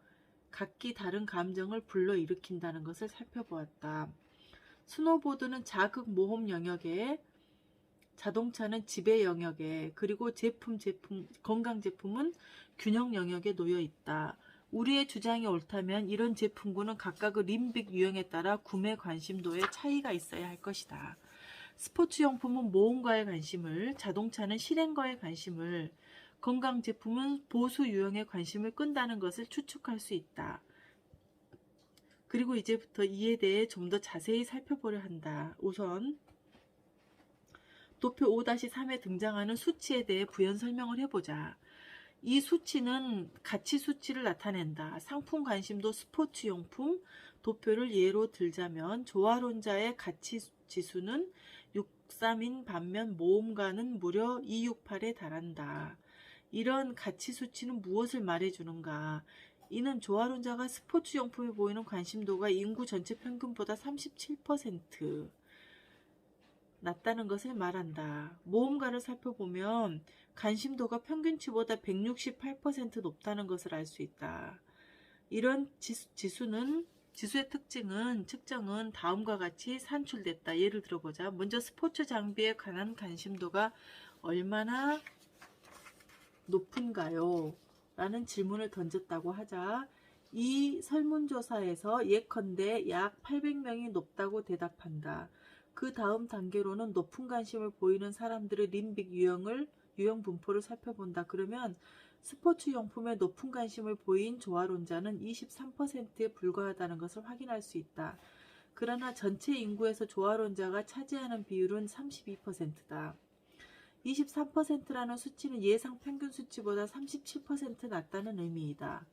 각기 다른 감정을 불러일으킨다는 것을 살펴보았다. 스노보드는 자극 모험 영역에, 자동차는 지배 영역에, 그리고 건강 제품은 균형 영역에 놓여 있다. 우리의 주장이 옳다면 이런 제품군은 각각의 림빅 유형에 따라 구매 관심도에 차이가 있어야 할 것이다. 스포츠용품은 모험과의 관심을, 자동차는 실행과의 관심을, 건강 제품은 보수 유형의 관심을 끈다는 것을 추측할 수 있다. 그리고 이제부터 이에 대해 좀 더 자세히 살펴보려 한다. 우선 도표 5-3에 등장하는 수치에 대해 부연 설명을 해보자. 이 수치는 가치 수치를 나타낸다. 상품 관심도 스포츠용품 도표를 예로 들자면 조화론자의 가치 지수는 63인 반면 모험가는 무려 268에 달한다. 이런 가치 수치는 무엇을 말해주는가? 이는 조화론자가 스포츠용품에 보이는 관심도가 인구 전체 평균보다 37% 낮다는 것을 말한다. 모험가를 살펴보면 관심도가 평균치보다 168% 높다는 것을 알 수 있다. 이런 지수의 측정은 다음과 같이 산출됐다. 예를 들어보자. 먼저 스포츠 장비에 관한 관심도가 얼마나 높은가요? 라는 질문을 던졌다고 하자. 이 설문조사에서 예컨대 약 800명이 높다고 대답한다. 그 다음 단계로는 높은 관심을 보이는 사람들의 림빅 유형 분포를 살펴본다. 그러면 스포츠 용품에 높은 관심을 보인 조화론자는 23%에 불과하다는 것을 확인할 수 있다. 그러나 전체 인구에서 조화론자가 차지하는 비율은 32%다. 23%라는 수치는 예상 평균 수치보다 37% 낮다는 의미이다.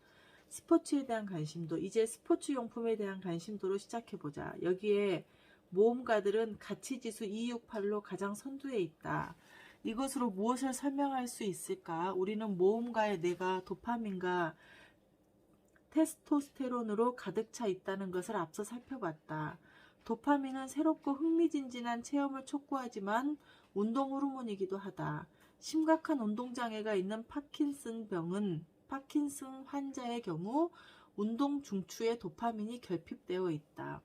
스포츠에 대한 관심도, 이제 스포츠 용품에 대한 관심도로 시작해보자. 여기에 모험가들은 가치지수 268로 가장 선두에 있다. 이것으로 무엇을 설명할 수 있을까? 우리는 모험가의 뇌가 도파민과 테스토스테론으로 가득 차 있다는 것을 앞서 살펴봤다. 도파민은 새롭고 흥미진진한 체험을 촉구하지만 운동 호르몬이기도 하다. 심각한 운동장애가 있는 파킨슨 환자의 경우 운동 중추에 도파민이 결핍되어 있다.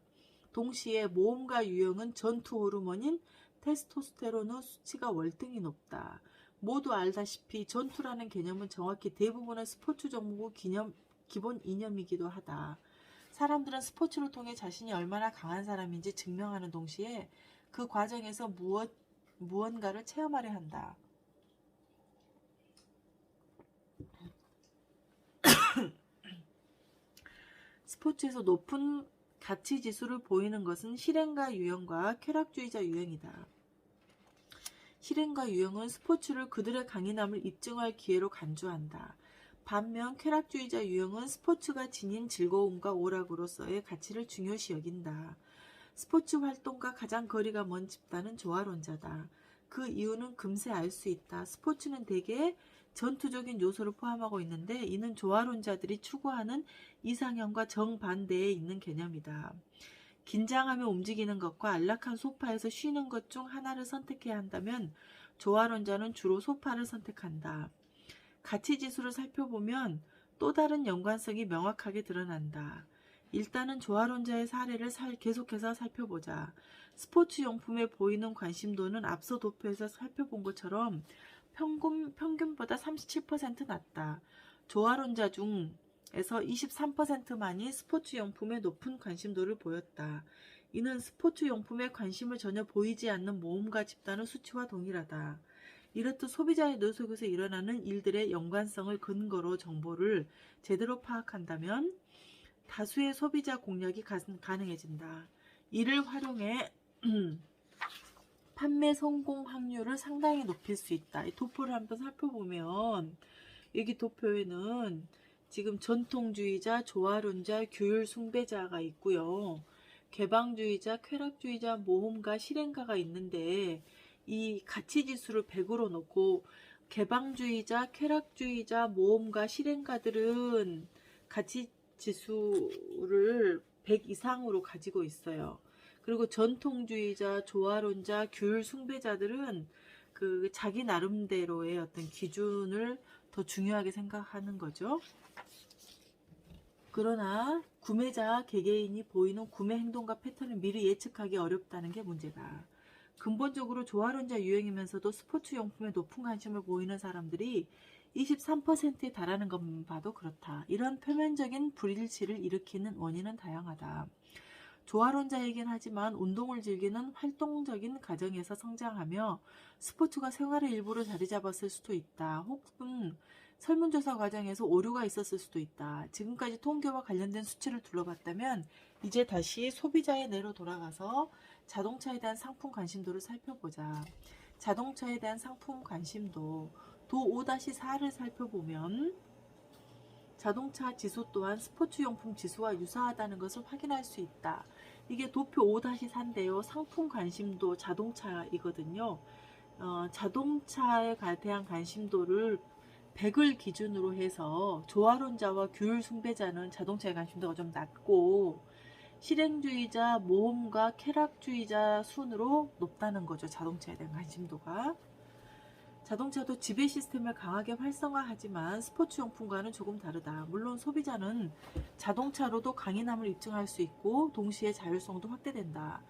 동시에 모험가 유형은 전투 호르몬인 테스토스테론의 수치가 월등히 높다. 모두 알다시피 전투라는 개념은 정확히 대부분의 스포츠 종목의 기본 이념이기도 하다. 사람들은 스포츠를 통해 자신이 얼마나 강한 사람인지 증명하는 동시에 그 과정에서 무언가를 체험하려 한다. 스포츠에서 높은 가치 지수를 보이는 것은 실행가 유형과 쾌락주의자 유형이다. 실행가 유형은 스포츠를 그들의 강인함을 입증할 기회로 간주한다. 반면 쾌락주의자 유형은 스포츠가 지닌 즐거움과 오락으로서의 가치를 중요시 여긴다. 스포츠 활동과 가장 거리가 먼 집단은 조화론자다. 그 이유는 금세 알 수 있다. 스포츠는 대개 전투적인 요소를 포함하고 있는데 이는 조화론자들이 추구하는 이상형과 정반대에 있는 개념이다. 긴장하며 움직이는 것과 안락한 소파에서 쉬는 것 중 하나를 선택해야 한다면 조화론자는 주로 소파를 선택한다. 가치지수를 살펴보면 또 다른 연관성이 명확하게 드러난다. 일단은 조화론자의 사례를 계속해서 살펴보자. 스포츠 용품에 보이는 관심도는 앞서 도표에서 살펴본 것처럼 평균보다 37% 낮다. 조화론자 중에서 23%만이 스포츠 용품에 높은 관심도를 보였다. 이는 스포츠 용품에 관심을 전혀 보이지 않는 모험가 집단의 수치와 동일하다. 이렇듯 소비자의 뇌 속에서 일어나는 일들의 연관성을 근거로 정보를 제대로 파악한다면 다수의 소비자 공략이 가능해진다. 이를 활용해 판매 성공 확률을 상당히 높일 수 있다. 이 도표를 한번 살펴보면 여기 도표에는 지금 전통주의자, 조화론자, 규율 숭배자가 있고요. 개방주의자, 쾌락주의자, 모험가, 실행가가 있는데 이 가치지수를 100으로 놓고 개방주의자, 쾌락주의자, 모험가, 실행가들은 가치지수를 100 이상으로 가지고 있어요. 그리고 전통주의자, 조화론자, 규율 숭배자들은 그 자기 나름대로의 어떤 기준을 더 중요하게 생각하는 거죠. 그러나 구매자 개개인이 보이는 구매 행동과 패턴을 미리 예측하기 어렵다는 게 문제다. 근본적으로 조화론자 유행이면서도 스포츠용품에 높은 관심을 보이는 사람들이 23%에 달하는 것만 봐도 그렇다. 이런 표면적인 불일치를 일으키는 원인은 다양하다. 조화론자이긴 하지만 운동을 즐기는 활동적인 가정에서 성장하며 스포츠가 생활의 일부로 자리 잡았을 수도 있다. 혹은 설문조사 과정에서 오류가 있었을 수도 있다. 지금까지 통계와 관련된 수치를 둘러봤다면 이제 다시 소비자의 뇌로 돌아가서 자동차에 대한 상품 관심도를 살펴보자. 자동차에 대한 상품 관심도 도 5-4를 살펴보면 자동차 지수 또한 스포츠용품 지수와 유사하다는 것을 확인할 수 있다. 이게 도표 5-4인데요. 상품 관심도 자동차이거든요. 자동차에 대한 관심도를 100을 기준으로 해서 조화론자와 규율 숭배자는 자동차에 관심도가 좀 낮고 실행주의자, 모험가, 쾌락주의자 순으로 높다는 거죠. 자동차에 대한 관심도가. 자동차도 지배 시스템을 강하게 활성화하지만 스포츠용품과는 조금 다르다. 물론 소비자는 자동차로도 강인함을 입증할 수 있고 동시에 자율성도 확대된다.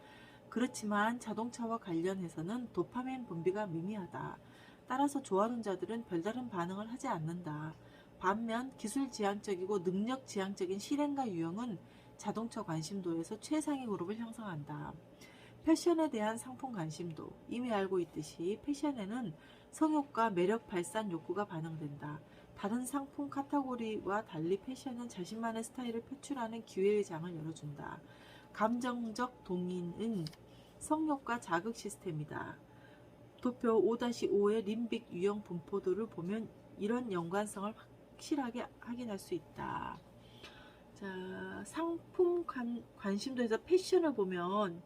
그렇지만 자동차와 관련해서는 도파민 분비가 미미하다. 따라서 조화론자들은 별다른 반응을 하지 않는다. 반면 기술지향적이고 능력지향적인 실행과 유형은 자동차 관심도에서 최상위 그룹을 형성한다. 패션에 대한 상품 관심도. 이미 알고 있듯이 패션에는 성욕과 매력 발산 욕구가 반영된다. 다른 상품 카테고리와 달리 패션은 자신만의 스타일을 표출하는 기회의 장을 열어준다. 감정적 동인은 성욕과 자극 시스템이다. 도표 5-5의 림빅 유형 분포도를 보면 이런 연관성을 확실하게 확인할 수 있다. 자, 상품 관심도에서 패션을 보면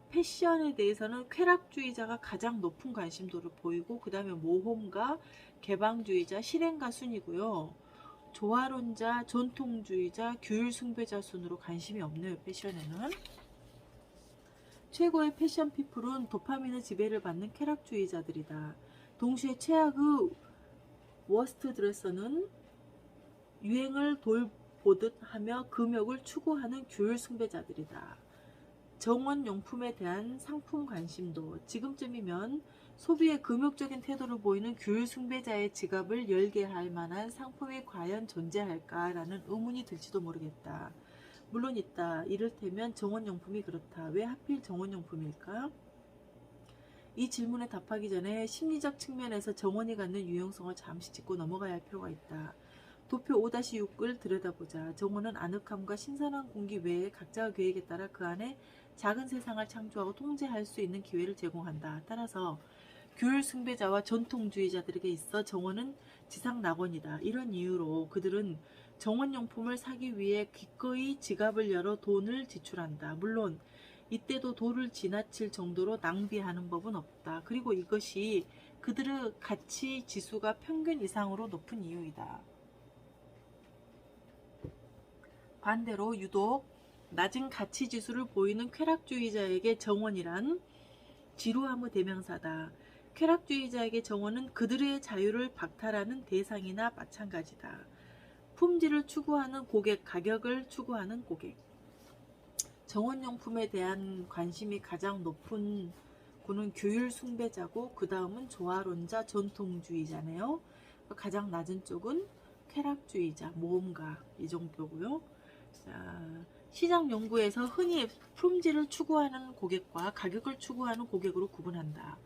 패션에 대해서는 쾌락주의자가 가장 높은 관심도를 보이고 그 다음에 모험가, 개방주의자, 실행가 순이고요. 조화론자, 전통주의자, 규율 숭배자 순으로 관심이 없네요. 패션에는. 최고의 패션 피플은 도파민의 지배를 받는 쾌락주의자들이다. 동시에 최악의 워스트 드레서는 유행을 돌보듯 하며 금욕을 추구하는 규율 숭배자들이다. 정원용품에 대한 상품 관심도. 지금쯤이면 소비에 금욕적인 태도를 보이는 규율 숭배자의 지갑을 열게 할 만한 상품이 과연 존재할까라는 의문이 들지도 모르겠다. 물론 있다. 이를테면 정원용품이 그렇다. 왜 하필 정원용품일까? 이 질문에 답하기 전에 심리적 측면에서 정원이 갖는 유용성을 잠시 짚고 넘어가야 할 필요가 있다. 도표 5-6을 들여다보자. 정원은 아늑함과 신선한 공기 외에 각자의 계획에 따라 그 안에 작은 세상을 창조하고 통제할 수 있는 기회를 제공한다. 따라서 규율 숭배자와 전통주의자들에게 있어 정원은 지상 낙원이다. 이런 이유로 그들은 정원용품을 사기 위해 기꺼이 지갑을 열어 돈을 지출한다. 물론 이때도 도를 지나칠 정도로 낭비하는 법은 없다. 그리고 이것이 그들의 가치 지수가 평균 이상으로 높은 이유이다. 반대로 유독 낮은 가치 지수를 보이는 쾌락주의자에게 정원이란 지루함의 대명사다. 쾌락주의자에게 정원은 그들의 자유를 박탈하는 대상이나 마찬가지다. 품질을 추구하는 고객, 가격을 추구하는 고객. 정원용품에 대한 관심이 가장 높은 구는 규율 숭배자고 그 다음은 조화론자, 전통주의자네요. 가장 낮은 쪽은 쾌락주의자, 모험가 이 정도고요. 자, 시장 연구에서 흔히 품질을 추구하는 고객과 가격을 추구하는 고객으로 구분한다.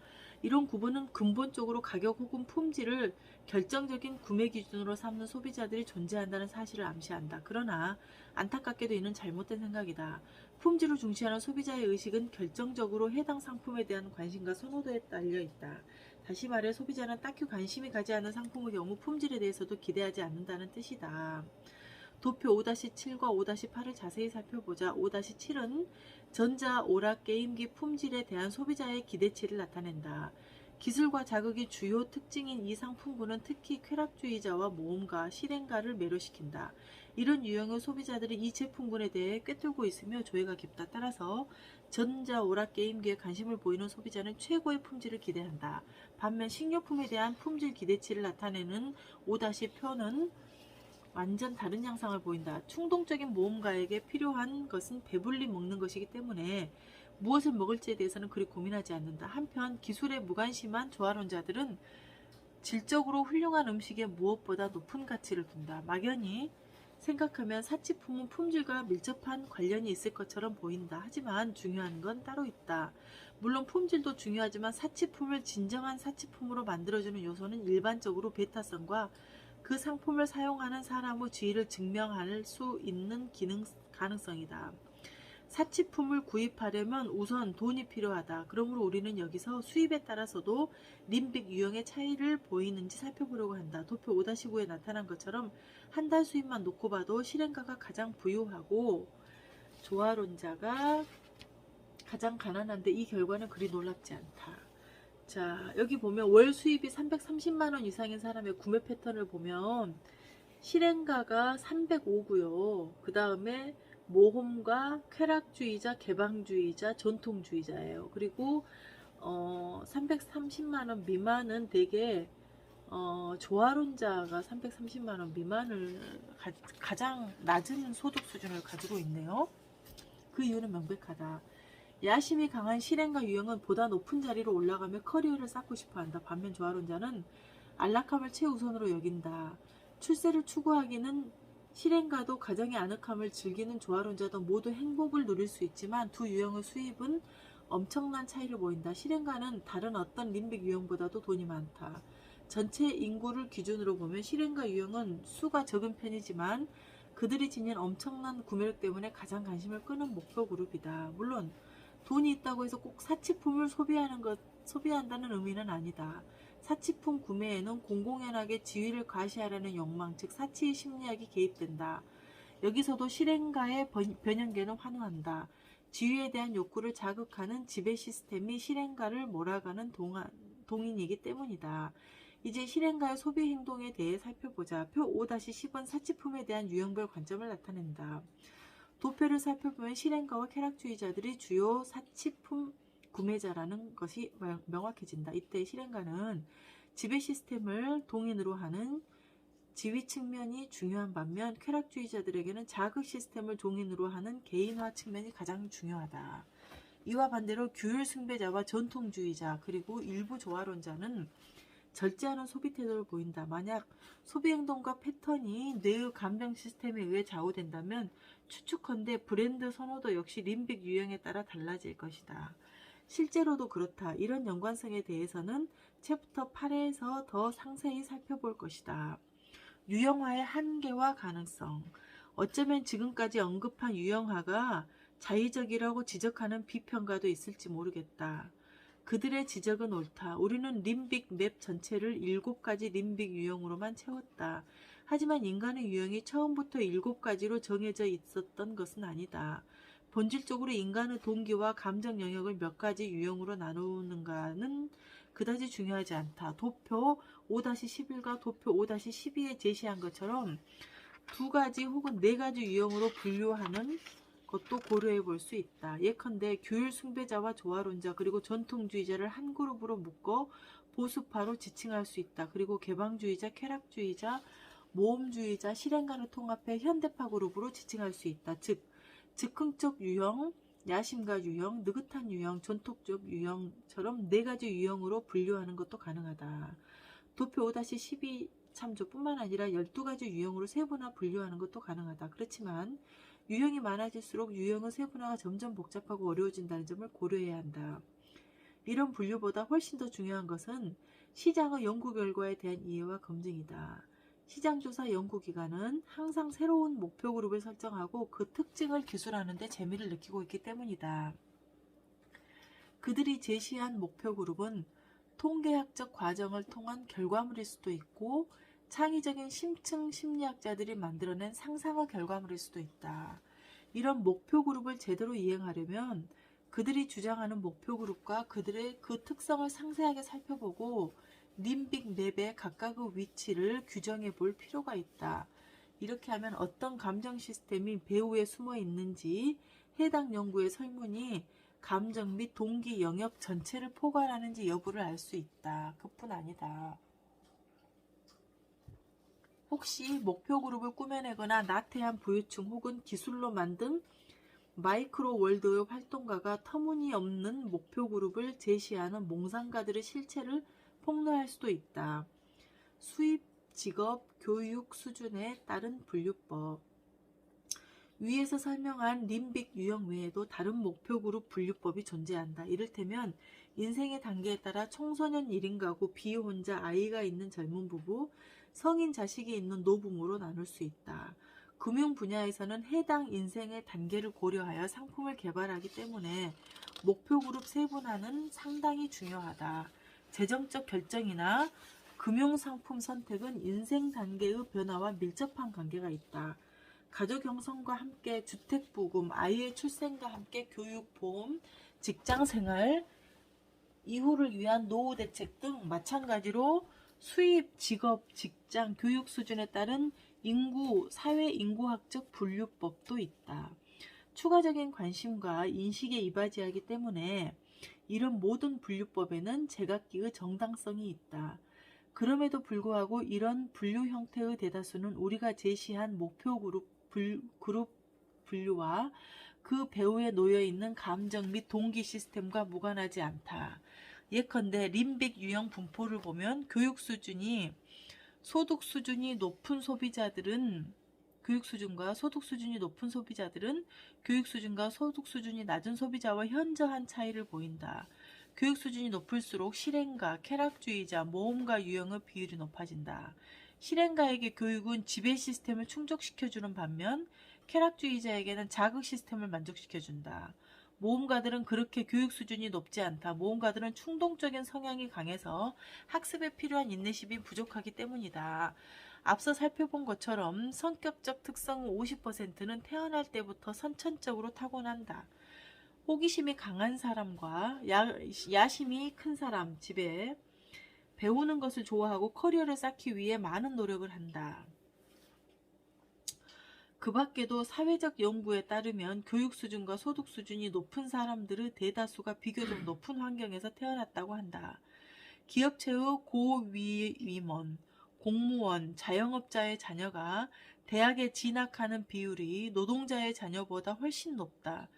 이런 구분은 근본적으로 가격 혹은 품질을 결정적인 구매 기준으로 삼는 소비자들이 존재한다는 사실을 암시한다. 그러나 안타깝게도 이는 잘못된 생각이다. 품질을 중시하는 소비자의 의식은 결정적으로 해당 상품에 대한 관심과 선호도에 딸려 있다. 다시 말해 소비자는 딱히 관심이 가지 않는 상품의 경우 품질에 대해서도 기대하지 않는다는 뜻이다. 도표 5-7과 5-8을 자세히 살펴보자. 5-7은 전자 오락 게임기 품질에 대한 소비자의 기대치를 나타낸다. 기술과 자극이 주요 특징인 이 상품군은 특히 쾌락주의자와 모험가, 실행가를 매료시킨다. 이런 유형의 소비자들이 이 제품군에 대해 꿰뚫고 있으며 조예가 깊다. 따라서 전자 오락 게임기에 관심을 보이는 소비자는 최고의 품질을 기대한다. 반면 식료품에 대한 품질 기대치를 나타내는 5-표는 완전 다른 양상을 보인다. 충동적인 모험가에게 필요한 것은 배불리 먹는 것이기 때문에 무엇을 먹을지에 대해서는 그리 고민하지 않는다. 한편 기술에 무관심한 조화론자들은 질적으로 훌륭한 음식에 무엇보다 높은 가치를 둔다. 막연히 생각하면 사치품은 품질과 밀접한 관련이 있을 것처럼 보인다. 하지만 중요한 건 따로 있다. 물론 품질도 중요하지만 사치품을 진정한 사치품으로 만들어주는 요소는 일반적으로 베타성과 그 상품을 사용하는 사람의 지위를 증명할 수 있는 가능성이다. 사치품을 구입하려면 우선 돈이 필요하다. 그러므로 우리는 여기서 수입에 따라서도 림빅 유형의 차이를 보이는지 살펴보려고 한다. 도표 5-9에 나타난 것처럼 한 달 수입만 놓고 봐도 실행가가 가장 부유하고 조화론자가 가장 가난한데 이 결과는 그리 놀랍지 않다. 자, 여기 보면 월 수입이 330만원 이상인 사람의 구매 패턴을 보면 실행가가 305고요. 그 다음에 모험가, 쾌락주의자, 개방주의자, 전통주의자예요. 그리고 330만원 미만은 대개 조화론자가 330만원 미만을 가장 낮은 소득 수준을 가지고 있네요. 그 이유는 명백하다. 야심이 강한 실행가 유형은 보다 높은 자리로 올라가며 커리어를 쌓고 싶어한다. 반면 조화론자는 안락함을 최우선으로 여긴다. 출세를 추구하기는 실행가도 가정의 아늑함을 즐기는 조화론자도 모두 행복을 누릴 수 있지만 두 유형의 수입은 엄청난 차이를 보인다. 실행가는 다른 어떤 림빅 유형보다도 돈이 많다. 전체 인구를 기준으로 보면 실행가 유형은 수가 적은 편이지만 그들이 지닌 엄청난 구매력 때문에 가장 관심을 끄는 목표 그룹이다. 물론 돈이 있다고 해서 꼭 사치품을 소비한다는 의미는 아니다. 사치품 구매에는 공공연하게 지위를 과시하려는 욕망, 즉 사치의 심리학이 개입된다. 여기서도 실행가의 변형계는 환호한다. 지위에 대한 욕구를 자극하는 지배 시스템이 실행가를 몰아가는 동인이기 때문이다. 이제 실행가의 소비 행동에 대해 살펴보자. 표 5-10은 사치품에 대한 유형별 관점을 나타낸다. 도표를 살펴보면 실행가와 쾌락주의자들이 주요 사치품 구매자라는 것이 명확해진다. 이때 실행가는 지배 시스템을 동인으로 하는 지위 측면이 중요한 반면 쾌락주의자들에게는 자극 시스템을 동인으로 하는 개인화 측면이 가장 중요하다. 이와 반대로 규율 숭배자와 전통주의자 그리고 일부 조화론자는 절제하는 소비 태도를 보인다. 만약 소비 행동과 패턴이 뇌의 감정 시스템에 의해 좌우된다면 추측컨대 브랜드 선호도 역시 림빅 유형에 따라 달라질 것이다. 실제로도 그렇다. 이런 연관성에 대해서는 챕터 8에서 더 상세히 살펴볼 것이다. 유형화의 한계와 가능성. 어쩌면 지금까지 언급한 유형화가 자의적이라고 지적하는 비평가도 있을지 모르겠다. 그들의 지적은 옳다. 우리는 림빅 맵 전체를 7가지 림빅 유형으로만 채웠다. 하지만 인간의 유형이 처음부터 7가지로 정해져 있었던 것은 아니다. 본질적으로 인간의 동기와 감정 영역을 몇 가지 유형으로 나누는가는 그다지 중요하지 않다. 도표 5-11과 도표 5-12에 제시한 것처럼 2가지 혹은 4가지 유형으로 분류하는 것도 고려해 볼 수 있다. 예컨대 규율 숭배자와 조화론자 그리고 전통주의자를 한 그룹으로 묶어 보수파로 지칭할 수 있다. 그리고 개방주의자, 쾌락주의자, 모험주의자, 실행가를 통합해 현대파 그룹으로 지칭할 수 있다. 즉 즉흥적 유형, 야심가 유형, 느긋한 유형, 전통적 유형처럼 4가지 유형으로 분류하는 것도 가능하다. 도표 5-12 참조뿐만 아니라 12가지 유형으로 세분화 분류하는 것도 가능하다. 그렇지만 유형이 많아질수록 유형의 세분화가 점점 복잡하고 어려워진다는 점을 고려해야 한다. 이런 분류보다 훨씬 더 중요한 것은 시장의 연구 결과에 대한 이해와 검증이다. 시장조사 연구기관은 항상 새로운 목표 그룹을 설정하고 그 특징을 기술하는 데 재미를 느끼고 있기 때문이다. 그들이 제시한 목표 그룹은 통계학적 과정을 통한 결과물일 수도 있고 창의적인 심층 심리학자들이 만들어낸 상상의 결과물일 수도 있다. 이런 목표 그룹을 제대로 이행하려면 그들이 주장하는 목표 그룹과 그들의 그 특성을 상세하게 살펴보고 림빅 맵의 각각의 위치를 규정해 볼 필요가 있다. 이렇게 하면 어떤 감정 시스템이 배후에 숨어 있는지 해당 연구의 설문이 감정 및 동기 영역 전체를 포괄하는지 여부를 알 수 있다. 그뿐 아니다. 혹시 목표 그룹을 꾸며내거나 나태한 부유층 혹은 기술로 만든 마이크로 월드의 활동가가 터무니없는 목표 그룹을 제시하는 몽상가들의 실체를 폭로할 수도 있다. 수입, 직업, 교육 수준에 따른 분류법. 위에서 설명한 림빅 유형 외에도 다른 목표 그룹 분류법이 존재한다. 이를테면 인생의 단계에 따라 청소년 1인 가구, 비혼자, 아이가 있는 젊은 부부, 성인 자식이 있는 노부모로 나눌 수 있다. 금융 분야에서는 해당 인생의 단계를 고려하여 상품을 개발하기 때문에 목표 그룹 세분화는 상당히 중요하다. 재정적 결정이나 금융 상품 선택은 인생 단계의 변화와 밀접한 관계가 있다. 가족 형성과 함께 주택부금, 아이의 출생과 함께 교육, 보험, 직장생활, 이후를 위한 노후 대책 등 마찬가지로 수입, 직업, 직장, 교육 수준에 따른 인구, 사회 인구학적 분류법도 있다. 추가적인 관심과 인식에 이바지하기 때문에 이런 모든 분류법에는 제각기의 정당성이 있다. 그럼에도 불구하고 이런 분류 형태의 대다수는 우리가 제시한 목표 그룹 분류와 그 배후에 놓여있는 감정 및 동기 시스템과 무관하지 않다. 예컨대 림빅 유형 분포를 보면 교육 수준이 소득 수준이 높은 소비자들은 교육 수준과 소득 수준이 높은 소비자들은 교육 수준과 소득 수준이 낮은 소비자와 현저한 차이를 보인다. 교육 수준이 높을수록 실행가, 쾌락주의자, 모험가 유형의 비율이 높아진다. 실행가에게 교육은 지배 시스템을 충족시켜주는 반면 쾌락주의자에게는 자극 시스템을 만족시켜준다. 모험가들은 그렇게 교육 수준이 높지 않다. 모험가들은 충동적인 성향이 강해서 학습에 필요한 인내심이 부족하기 때문이다. 앞서 살펴본 것처럼 성격적 특성의 50%는 태어날 때부터 선천적으로 타고난다. 호기심이 강한 사람과 야심이 큰 사람 집에 배우는 것을 좋아하고 커리어를 쌓기 위해 많은 노력을 한다. 그 밖에도 사회적 연구에 따르면 교육 수준과 소득 수준이 높은 사람들의 대다수가 비교적 높은 환경에서 태어났다고 한다. 기업체의 고위임원, 공무원, 자영업자의 자녀가 대학에 진학하는 비율이 노동자의 자녀보다 훨씬 높다.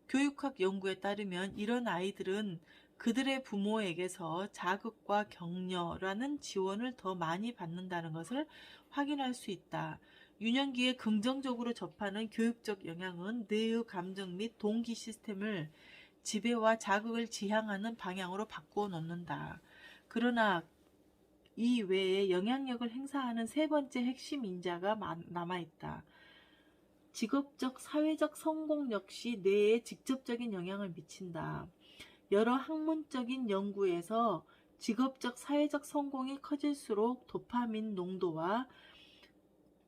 교육학 연구에 따르면 이런 아이들은 그들의 부모에게서 자극과 격려라는 지원을 더 많이 받는다는 것을 확인할 수 있다. 유년기에 긍정적으로 접하는 교육적 영향은 뇌의 감정 및 동기 시스템을 지배와 자극을 지향하는 방향으로 바꾸어 놓는다. 그러나 이 외에 영향력을 행사하는 세 번째 핵심 인자가 남아있다. 직업적, 사회적 성공 역시 뇌에 직접적인 영향을 미친다. 여러 학문적인 연구에서 직업적, 사회적 성공이 커질수록 도파민 농도와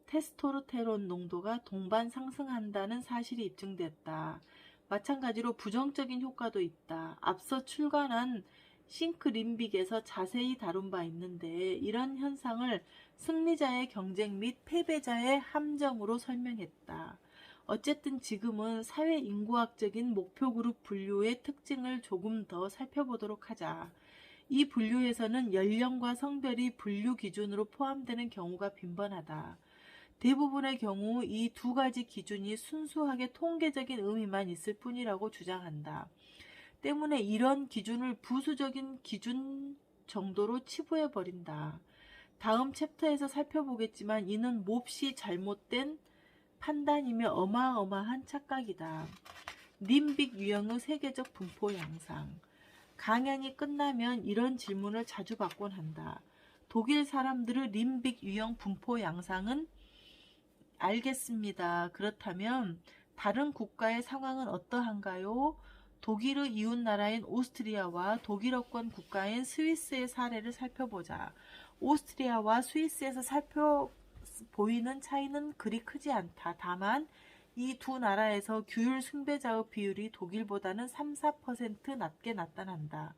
테스토스테론 농도가 동반 상승한다는 사실이 입증됐다. 마찬가지로 부정적인 효과도 있다. 앞서 출간한 싱크 림빅에서 자세히 다룬 바 있는데 이런 현상을 승리자의 경쟁 및 패배자의 함정으로 설명했다. 어쨌든 지금은 사회 인구학적인 목표 그룹 분류의 특징을 조금 더 살펴보도록 하자. 이 분류에서는 연령과 성별이 분류 기준으로 포함되는 경우가 빈번하다. 대부분의 경우 이 두 가지 기준이 순수하게 통계적인 의미만 있을 뿐이라고 주장한다. 때문에 이런 기준을 부수적인 기준 정도로 치부해버린다. 다음 챕터에서 살펴보겠지만 이는 몹시 잘못된 판단이며 어마어마한 착각이다. 림빅 유형의 세계적 분포 양상. 강연이 끝나면 이런 질문을 자주 받곤 한다. 독일 사람들의 림빅 유형 분포 양상은 알겠습니다. 그렇다면 다른 국가의 상황은 어떠한가요? 독일의 이웃나라인 오스트리아와 독일어권 국가인 스위스의 사례를 살펴보자. 오스트리아와 스위스에서 보이는 차이는 그리 크지 않다. 다만 이 두 나라에서 규율 숭배자의 비율이 독일보다는 3-4% 낮게 나타난다.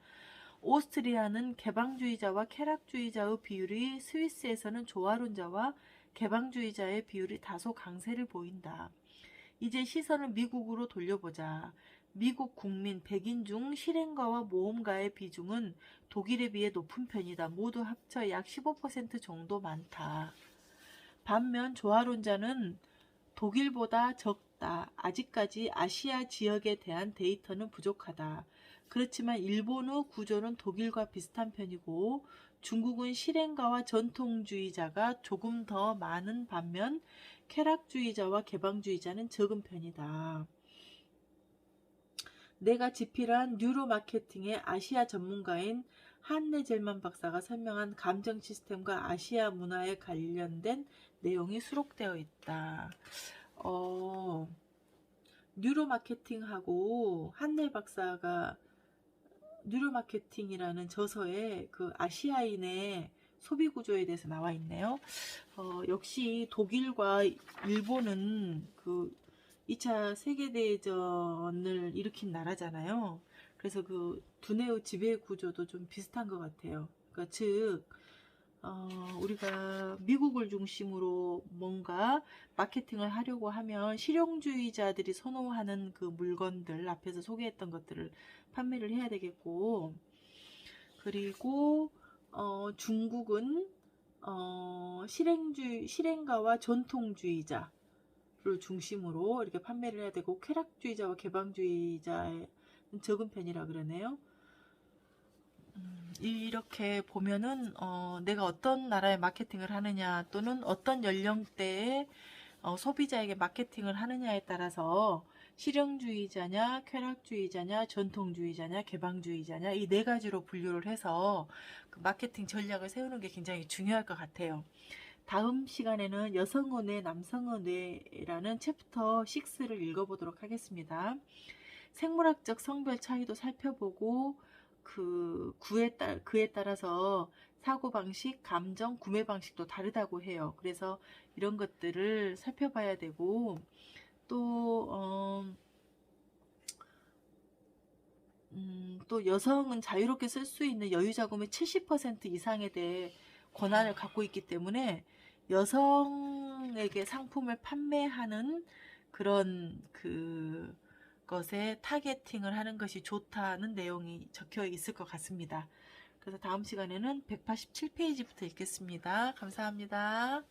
오스트리아는 개방주의자와 쾌락주의자의 비율이 스위스에서는 조화론자와 개방주의자의 비율이 다소 강세를 보인다. 이제 시선을 미국으로 돌려보자. 미국 국민 100인 중 실행가와 모험가의 비중은 독일에 비해 높은 편이다. 모두 합쳐 약 15% 정도 많다. 반면 조화론자는 독일보다 적다. 아직까지 아시아 지역에 대한 데이터는 부족하다. 그렇지만 일본의 구조는 독일과 비슷한 편이고 중국은 실행가와 전통주의자가 조금 더 많은 반면 쾌락주의자와 개방주의자는 적은 편이다. 내가 집필한 뉴로마케팅의 아시아 전문가인 한네젤만 박사가 설명한 감정 시스템과 아시아 문화에 관련된 내용이 수록되어 있다. 뉴로마케팅하고 한네 박사가 뉴로마케팅이라는 저서에 그 아시아인의 소비 구조에 대해서 나와 있네요. 역시 독일과 일본은 그 2차 세계대전을 일으킨 나라잖아요. 그래서 그 두뇌의 지배 구조도 좀 비슷한 것 같아요. 그러니까 즉 우리가 미국을 중심으로 뭔가 마케팅을 하려고 하면 실용주의자들이 선호하는 그 물건들 앞에서 소개했던 것들을 판매를 해야 되겠고, 그리고 중국은 실행가와 전통주의자를 중심으로 이렇게 판매를 해야 되고, 쾌락주의자와 개방주의자는 적은 편이라 그러네요. 이렇게 보면은 내가 어떤 나라에 마케팅을 하느냐 또는 어떤 연령대에 소비자에게 마케팅을 하느냐에 따라서 실용주의자냐, 쾌락주의자냐, 전통주의자냐, 개방주의자냐 이 네 가지로 분류를 해서 그 마케팅 전략을 세우는 게 굉장히 중요할 것 같아요. 다음 시간에는 여성의 뇌, 남성의 뇌라는 챕터 6를 읽어보도록 하겠습니다. 생물학적 성별 차이도 살펴보고 그에 따라서 사고방식, 감정, 구매 방식도 다르다고 해요. 그래서 이런 것들을 살펴봐야 되고, 또 여성은 자유롭게 쓸 수 있는 여유자금의 70% 이상에 대해 권한을 갖고 있기 때문에 여성에게 상품을 판매하는 그런 것에 타겟팅을 하는 것이 좋다는 내용이 적혀 있을 것 같습니다. 그래서 다음 시간에는 187페이지부터 읽겠습니다. 감사합니다.